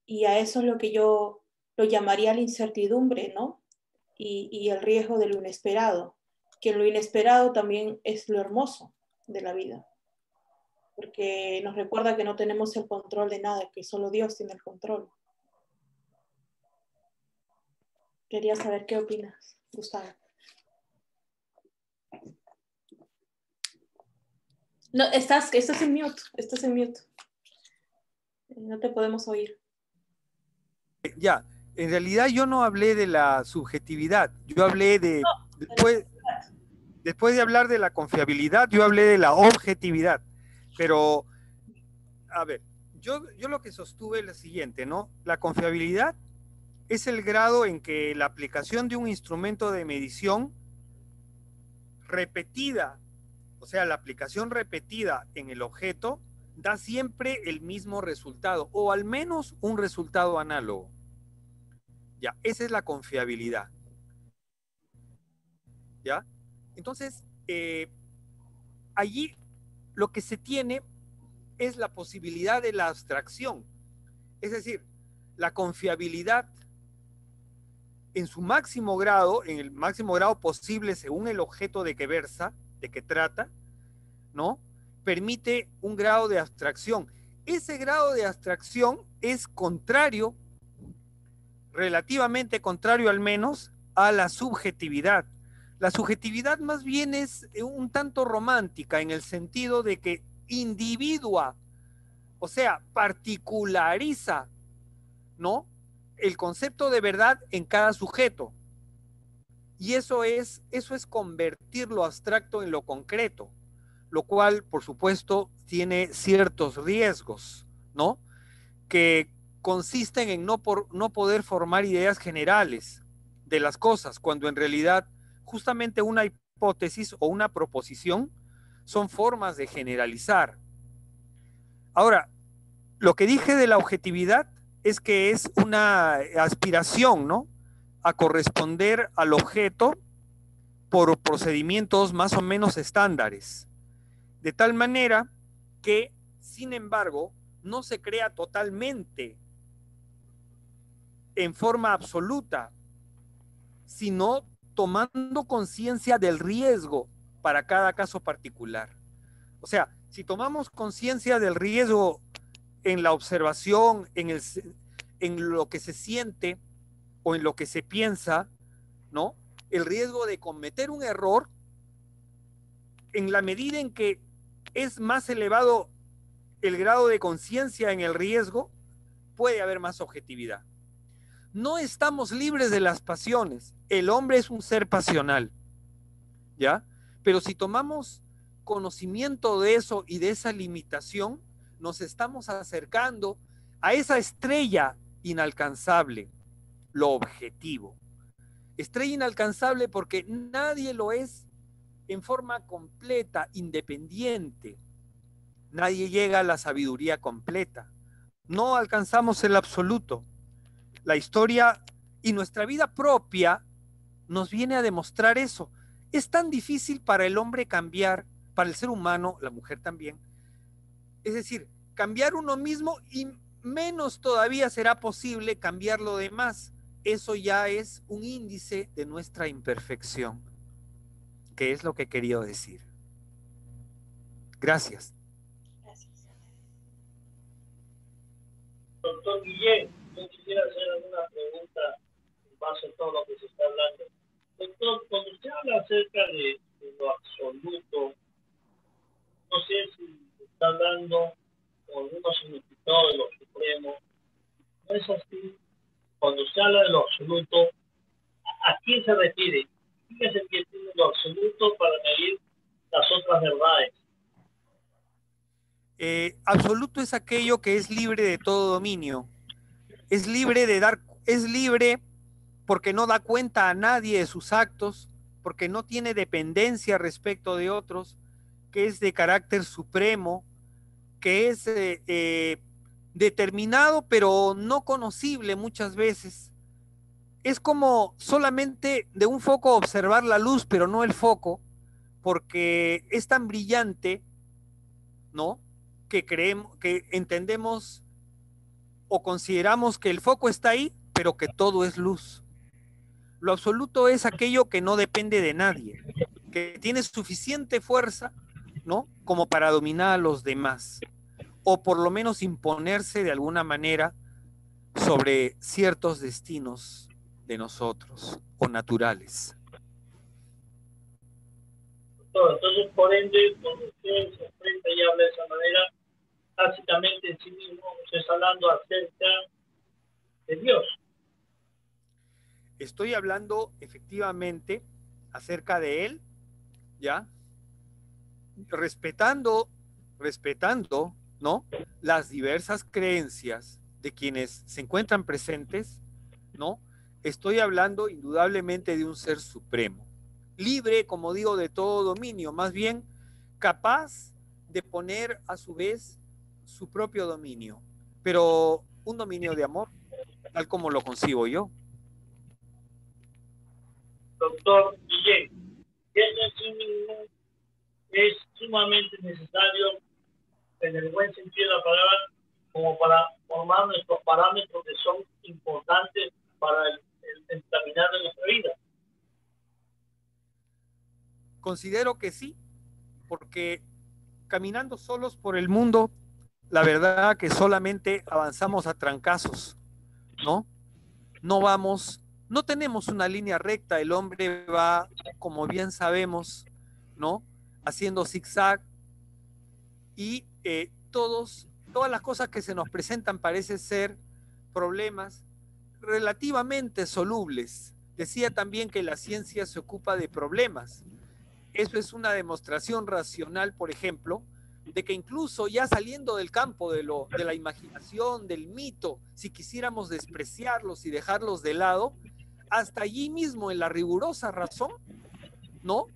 Y a eso es lo que yo lo llamaría la incertidumbre, ¿no? Y el riesgo de lo inesperado, que lo inesperado también es lo hermoso de la vida, porque nos recuerda que no tenemos el control de nada, que solo Dios tiene el control. Quería saber qué opinas, Gustavo. No, estás en mute, no te podemos oír. Ya, en realidad yo no hablé de la subjetividad, yo hablé de, después de hablar de la confiabilidad, yo hablé de la objetividad, pero, a ver, yo lo que sostuve es lo siguiente, ¿no? La confiabilidad es el grado en que la aplicación de un instrumento de medición repetida, o sea, la aplicación repetida en el objeto, da siempre el mismo resultado, o al menos un resultado análogo. Ya, esa es la confiabilidad. ¿Ya? Entonces, allí lo que se tiene es la posibilidad de la abstracción. Es decir, la confiabilidad en su máximo grado, en el máximo grado posible según el objeto de que versa, de que trata, ¿no? Permite un grado de abstracción. Ese grado de abstracción es contrario, relativamente contrario al menos, a la subjetividad. La subjetividad más bien es un tanto romántica en el sentido de que individua, o sea, particulariza, ¿no?, el concepto de verdad en cada sujeto. Y eso es convertir lo abstracto en lo concreto, lo cual, por supuesto, tiene ciertos riesgos, ¿no?, que consisten en no poder formar ideas generales de las cosas, cuando en realidad justamente una hipótesis o una proposición son formas de generalizar. Ahora, lo que dije de la objetividad es que es una aspiración, ¿no?, a corresponder al objeto por procedimientos más o menos estándares, de tal manera que, sin embargo, no se crea totalmente en forma absoluta, sino tomando conciencia del riesgo para cada caso particular. O sea, si tomamos conciencia del riesgo en la observación, en lo que se siente o en lo que se piensa, ¿no?, el riesgo de cometer un error en la medida en que es más elevado el grado de conciencia en el riesgo, puede haber más objetividad. No estamos libres de las pasiones. El hombre es un ser pasional, ¿ya? Pero si tomamos conocimiento de eso y de esa limitación, nos estamos acercando a esa estrella inalcanzable, lo objetivo. Estrella inalcanzable porque nadie lo es en forma completa, independiente. Nadie llega a la sabiduría completa. No alcanzamos el absoluto. La historia y nuestra vida propia nos viene a demostrar eso. Es tan difícil para el hombre cambiar, para el ser humano, la mujer también. Es decir, cambiar uno mismo y menos todavía será posible cambiar lo demás. Eso ya es un índice de nuestra imperfección, que es lo que he querido decir. Gracias. Doctor Guillén, yo quisiera hacer alguna pregunta en base a todo lo que se está hablando. Doctor, cuando usted habla acerca de lo absoluto, no sé si está hablando con algunos significados de lo supremo. ¿No es así? Cuando usted habla de lo absoluto, ¿a quién se refiere? ¿Quién es el que tiene lo absoluto para medir las otras verdades? Absoluto es aquello que es libre de todo dominio. Es libre de dar, es libre porque no da cuenta a nadie de sus actos, porque no tiene dependencia respecto de otros, que es de carácter supremo, que es determinado pero no conocible muchas veces. Es como solamente de un foco observar la luz, pero no el foco, porque es tan brillante, ¿no?, que creemos, que entendemos o consideramos que el foco está ahí, pero que todo es luz. Lo absoluto es aquello que no depende de nadie, que tiene suficiente fuerza, ¿no?, como para dominar a los demás, o por lo menos imponerse de alguna manera sobre ciertos destinos de nosotros o naturales. Entonces, por ende, cuando usted se enfrenta y habla de esa manera, básicamente en sí mismo usted está hablando acerca de Dios. Estoy hablando efectivamente acerca de Él, ¿ya? Respetando, ¿no?, las diversas creencias de quienes se encuentran presentes, ¿no? Estoy hablando indudablemente de un ser supremo, libre, como digo, de todo dominio, más bien capaz de poner a su vez su propio dominio, pero un dominio de amor, tal como lo concibo yo. Doctor Guillén, eso en sí mismo es sumamente necesario, en el buen sentido de la palabra, como para formar nuestros parámetros que son importantes para el caminar de nuestra vida. Considero que sí, porque caminando solos por el mundo, la verdad que solamente avanzamos a trancazos, ¿no? No tenemos una línea recta, el hombre va, como bien sabemos, ¿no?, haciendo zigzag y todas las cosas que se nos presentan parecen ser problemas relativamente solubles. Decía también que la ciencia se ocupa de problemas. Eso es una demostración racional, por ejemplo, de que incluso ya saliendo del campo de la imaginación, del mito, si quisiéramos despreciarlos y dejarlos de lado, hasta allí mismo en la rigurosa razón, ¿no?,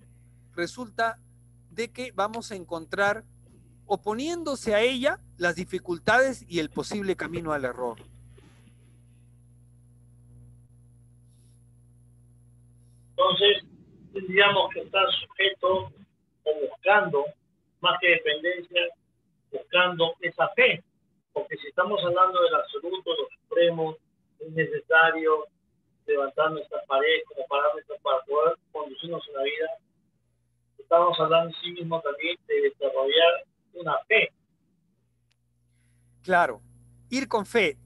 resulta de que vamos a encontrar, oponiéndose a ella, las dificultades y el posible camino al error. Entonces, tendríamos que estar sujetos o buscando, más que dependencia, buscando esa fe. Porque si estamos hablando del absoluto, de lo supremo, es necesario levantar nuestras paredes como parámetros para poder conducirnos en la vida. Estamos hablando en sí mismo también de desarrollar una fe. Claro, ir con fe.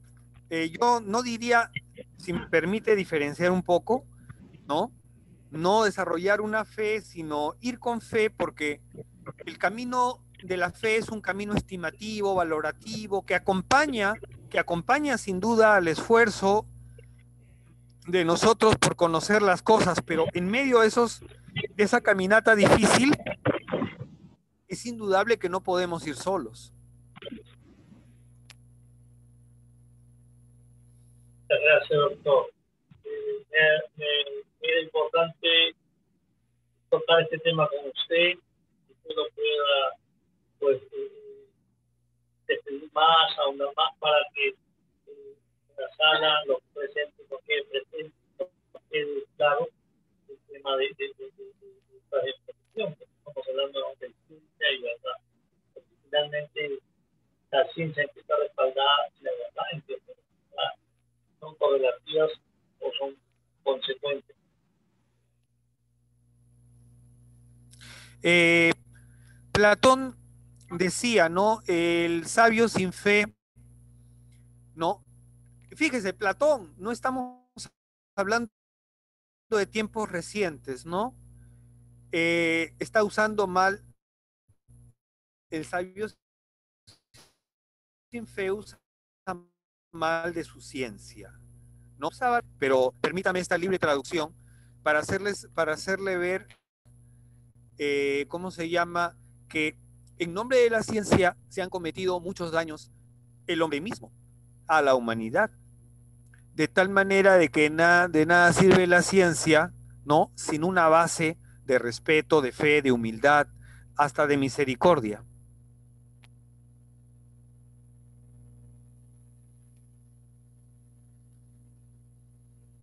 Yo no diría, si me permite diferenciar un poco, ¿no?, no desarrollar una fe, sino ir con fe, porque el camino de la fe es un camino estimativo, valorativo, que acompaña sin duda al esfuerzo de nosotros por conocer las cosas, pero en medio de esa caminata difícil, es indudable que no podemos ir solos. Muchas gracias, doctor. Es importante tocar este tema con usted, que usted lo pueda, pues, despedir más, ahondar más, para que la sala, los presentes, lo que presente, quede claro el tema de esta exposición. Estamos hablando de ciencia y verdad. Porque finalmente, la ciencia empieza a respaldar la verdad, empieza a respaldar. ¿Son correlativas o son consecuentes? Platón decía, ¿no? El sabio sin fe, ¿no? Fíjese, Platón, no estamos hablando de tiempos recientes, ¿no? Está usando mal, el sabio sin fe usa mal de su ciencia, ¿no? Pero permítame esta libre traducción para hacerle ver, ¿cómo se llama? Que en nombre de la ciencia se han cometido muchos daños el hombre mismo, a la humanidad, de tal manera de que de nada sirve la ciencia, ¿no? Sin una base de respeto, de fe, de humildad, hasta de misericordia.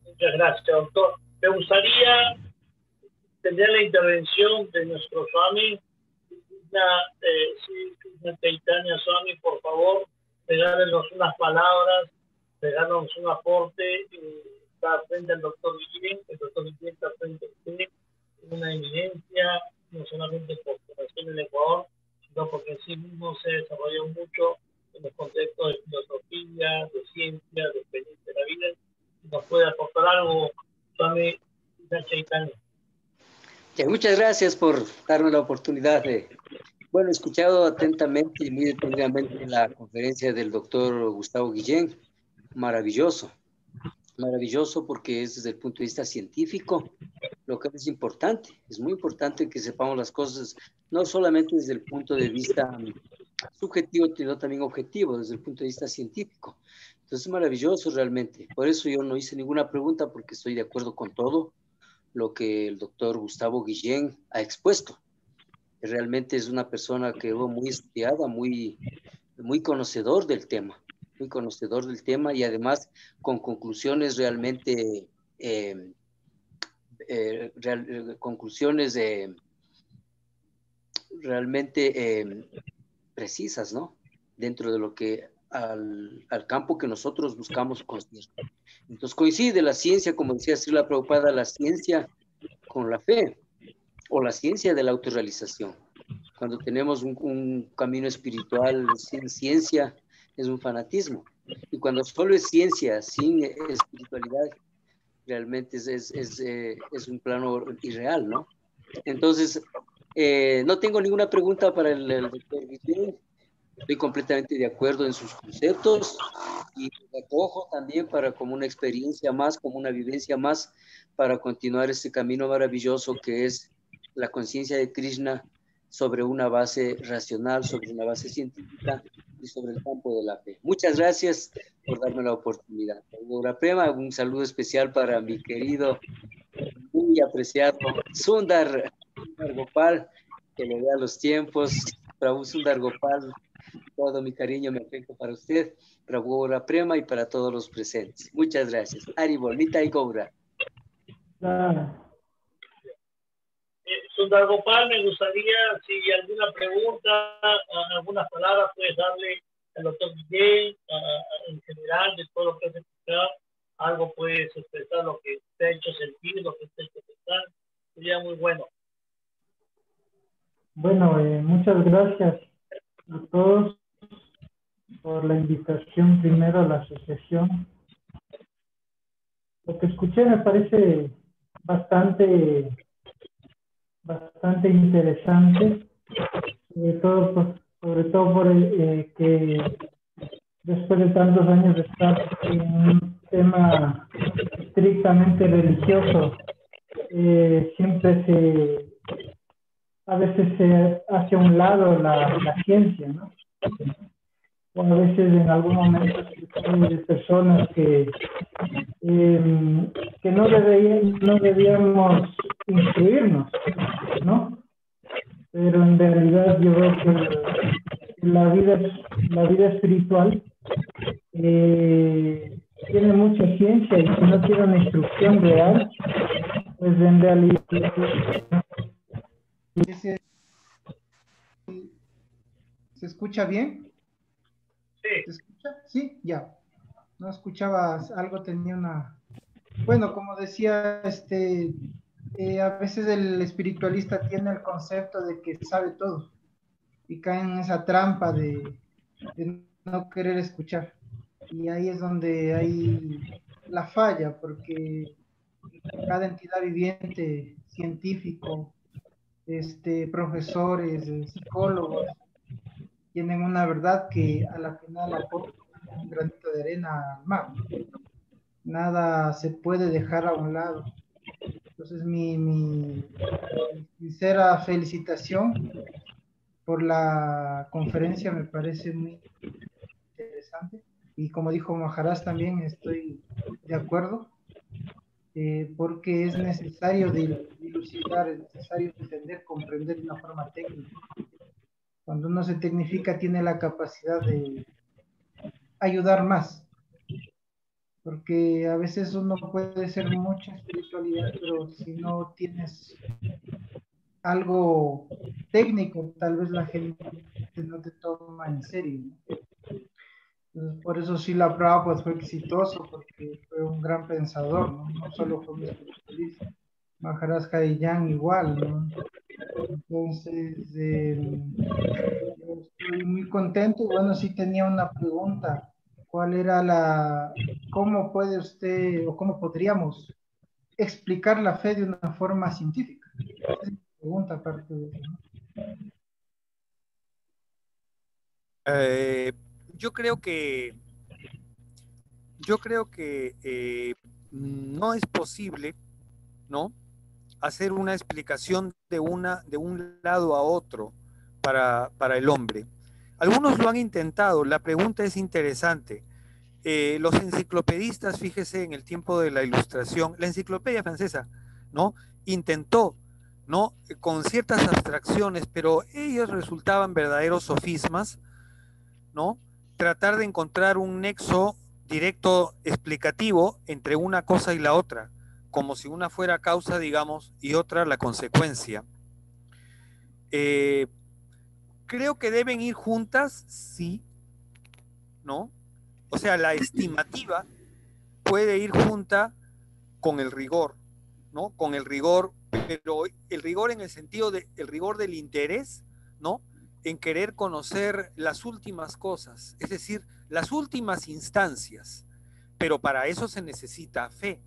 Muchas gracias, doctor. Me gustaría tener la intervención de nuestro Swami, Chaitanya Swami, por favor, regálenos unas palabras, regálenos un aporte. Está frente al doctor Guillén, el doctor Guillén está frente a usted, una eminencia, no solamente por su nación en Ecuador, sino porque en sí mismo se desarrolló mucho en los contextos de filosofía, de ciencia, de experiencia de la vida. Nos puede aportar algo, Swami Chaitanya. Muchas gracias por darme la oportunidad de, bueno, he escuchado atentamente y muy detenidamente la conferencia del doctor Gustavo Guillén. Maravilloso, maravilloso, porque es desde el punto de vista científico lo que es importante. Es muy importante que sepamos las cosas, no solamente desde el punto de vista subjetivo, sino también objetivo, desde el punto de vista científico. Entonces es maravilloso realmente. Por eso yo no hice ninguna pregunta, porque estoy de acuerdo con todo lo que el doctor Gustavo Guillén ha expuesto. Realmente es una persona que fue muy estudiada, muy conocedor del tema, y además con conclusiones realmente, precisas, ¿no? Dentro de lo que al campo que nosotros buscamos conocer. Entonces coincide la ciencia, como decía Srila Prabhupada, la ciencia con la fe, o la ciencia de la autorrealización. Cuando tenemos un camino espiritual sin ciencia, es un fanatismo. Y cuando solo es ciencia, sin espiritualidad, realmente es un plano irreal, ¿no? Entonces, no tengo ninguna pregunta para el doctor Guillén. Estoy completamente de acuerdo en sus conceptos y recojo también como una experiencia más, como una vivencia más, para continuar este camino maravilloso que es la conciencia de Krishna sobre una base racional, sobre una base científica y sobre el campo de la fe. Muchas gracias por darme la oportunidad. Un saludo especial para mi querido, muy apreciado Sundar Gopal, que le da los tiempos. Prabhu Sundar Gopal, todo mi cariño, mi afecto para usted, Prabhu Prema, y para todos los presentes. Muchas gracias. Haribol, Nitai Gaura. Sundar Gopal, me gustaría, si alguna pregunta, algunas palabras puedes darle al doctor Guillén, en general, de todo lo que has explicado, algo puedes expresar, lo que te ha hecho sentir, lo que te ha hecho pensar, sería muy bueno. Bueno, muchas gracias a todos por la invitación primero a la asociación. Lo que escuché me parece bastante interesante, sobre todo por que después de tantos años de estar en un tema estrictamente religioso, siempre a veces se hace a un lado la ciencia, ¿no? O a veces en algún momento de personas que no debíamos instruirnos, ¿no? Pero en realidad yo veo que la vida espiritual tiene mucha ciencia, y si no tiene una instrucción real, pues en realidad ¿se escucha bien? Sí. ¿Se escucha? Sí, ya. No escuchaba, algo tenía una... Bueno, como decía, a veces el espiritualista tiene el concepto de que sabe todo y cae en esa trampa de no querer escuchar. Y ahí es donde hay la falla, porque cada entidad viviente, científico, profesores, psicólogos, tienen una verdad que a la final aporta un granito de arena al mar. Nada se puede dejar a un lado. Entonces, mi sincera felicitación por la conferencia, me parece muy interesante. Y como dijo Maharaj, también estoy de acuerdo, porque es necesario dilucidar, es necesario entender, comprender de una forma técnica. Cuando uno se tecnifica, tiene la capacidad de ayudar más, porque a veces uno puede ser mucha espiritualidad, pero si no tienes algo técnico, tal vez la gente no te toma en serio, ¿no? Entonces, por eso Srila Prabhupada fue exitoso, porque fue un gran pensador, ¿no? No solo fue un espiritualista. Maharaj Harijan igual, ¿no? Entonces, yo estoy muy contento. Y bueno, sí tenía una pregunta. ¿Cuál era cómo puede usted, o cómo podríamos explicar la fe de una forma científica? Esa es mi pregunta, aparte de eso, ¿no? Yo creo que no es posible, ¿no?, hacer una explicación de un lado a otro para el hombre. Algunos lo han intentado, la pregunta es interesante. Los enciclopedistas, fíjese, en el tiempo de la Ilustración, la enciclopedia francesa, ¿no?, intentó, ¿no?, con ciertas abstracciones, pero ellos resultaban verdaderos sofismas, ¿no?, tratar de encontrar un nexo directo explicativo entre una cosa y la otra, como si una fuera causa, digamos, y otra la consecuencia. Creo que deben ir juntas, sí, ¿no? O sea, la estimativa puede ir junta con el rigor, ¿no? Con el rigor, pero el rigor en el sentido de el rigor del interés, ¿no?, en querer conocer las últimas cosas, es decir, las últimas instancias, pero para eso se necesita fe.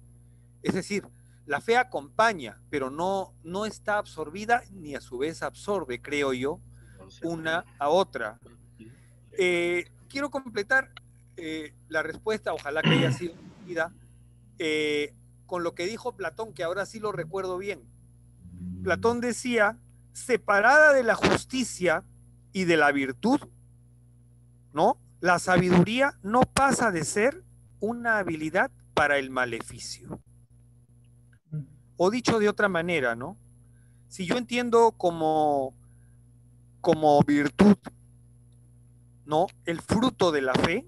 Es decir, la fe acompaña, pero no está absorbida ni a su vez absorbe, creo yo, una a otra. Quiero completar la respuesta, ojalá que haya sido entendida, con lo que dijo Platón, que ahora sí lo recuerdo bien. Platón decía, separada de la justicia y de la virtud, ¿no?, la sabiduría no pasa de ser una habilidad para el maleficio. O dicho de otra manera, ¿no?, si yo entiendo como virtud, ¿no?, el fruto de la fe,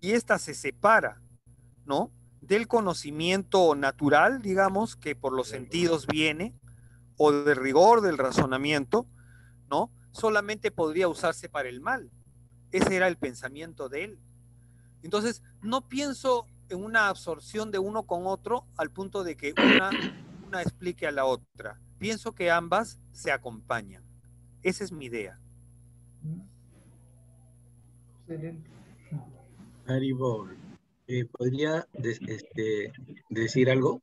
y ésta se separa, ¿no?, del conocimiento natural, digamos, que por los sentidos viene, o del rigor del razonamiento, ¿no?, solamente podría usarse para el mal. Ese era el pensamiento de él. Entonces, no pienso en una absorción de uno con otro al punto de que una explique a la otra. Pienso que ambas se acompañan. Esa es mi idea. Excelente. Haribol, ¿podría decir algo?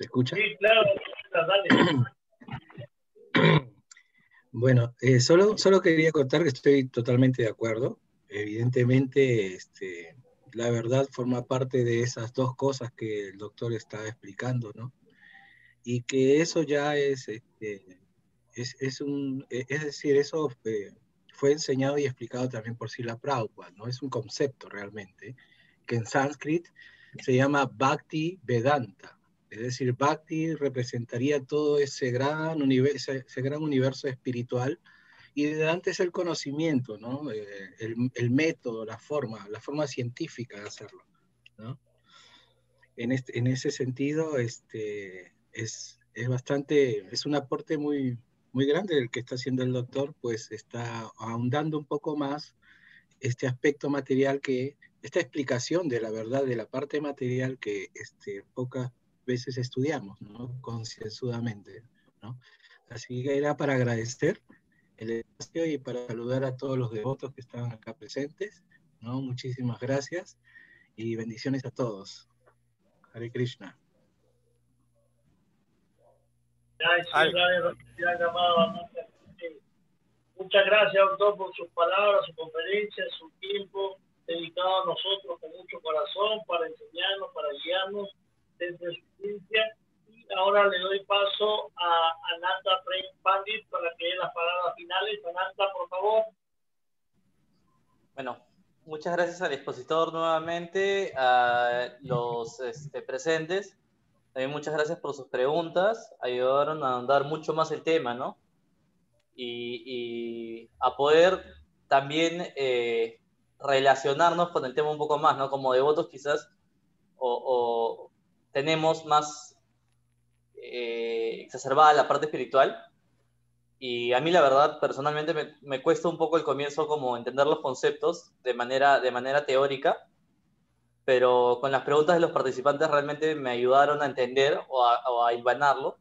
¿Se escucha? Sí, claro, dale. Bueno, solo quería contar que estoy totalmente de acuerdo. Evidentemente, la verdad forma parte de esas dos cosas que el doctor está explicando, ¿no? Y que eso ya es decir, eso fue enseñado y explicado también por Srila Prabhupada, ¿no? Es un concepto realmente, que en sánscrito se llama Bhakti Vedanta. Es decir, Bhakti representaría todo ese gran universo espiritual, y Vedanta es el conocimiento, ¿no? El método, la forma científica de hacerlo, ¿no? En ese sentido, es un aporte muy, muy grande el que está haciendo el doctor, pues está ahondando un poco más este aspecto material, esta explicación de la verdad de la parte material que pocas veces estudiamos, ¿no? Concienzudamente, ¿no? Así que era para agradecer el espacio y para saludar a todos los devotos que estaban acá presentes, ¿no? Muchísimas gracias y bendiciones a todos. Hare Krishna. Muchas gracias, doctor, por sus palabras, su conferencia, su tiempo dedicado a nosotros con mucho corazón para enseñarnos, para guiarnos desde su ciencia. Y ahora le doy paso a Ananta Prem Pandit para que dé las palabras finales. Ananta, por favor. Bueno, muchas gracias al expositor nuevamente, a los presentes. También muchas gracias por sus preguntas, ayudaron a ahondar mucho más el tema, ¿no? Y a poder también relacionarnos con el tema un poco más, ¿no? Como devotos quizás o tenemos más exacerbada la parte espiritual, y a mí la verdad personalmente me cuesta un poco el comienzo como entender los conceptos de manera teórica, pero con las preguntas de los participantes realmente me ayudaron a entender o a hilvanarlo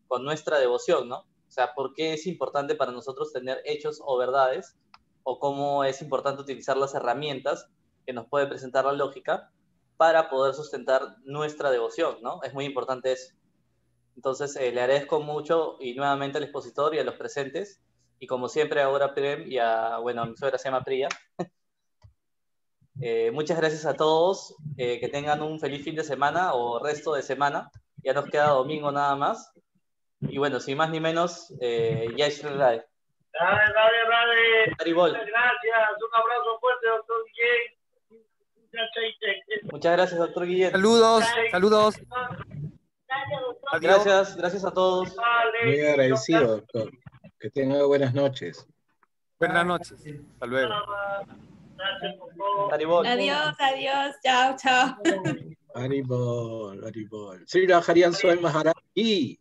con nuestra devoción, ¿no? O sea, ¿por qué es importante para nosotros tener hechos o verdades? O cómo es importante utilizar las herramientas que nos puede presentar la lógica para poder sustentar nuestra devoción, ¿no? Es muy importante eso. Entonces, le agradezco mucho y nuevamente al expositor y a los presentes. Y como siempre, ahora Prem y a mi suegra se llama Priya. Muchas gracias a todos. Que tengan un feliz fin de semana o resto de semana. Ya nos queda domingo nada más. Y bueno, sin más ni menos, Jai Shri Radhe. Radhe. Haribol. Muchas gracias. Un abrazo fuerte, doctor Guillén. Muchas gracias, doctor Guillén. Saludos. Gracias, Gracias a todos. Muy agradecido, doctor. Que tenga buenas noches. Buenas noches. Hasta luego. Gracias por todo. Haribol. Adiós, chao, chao. Haribol. Sri Harian Swami Maharaj. Yay.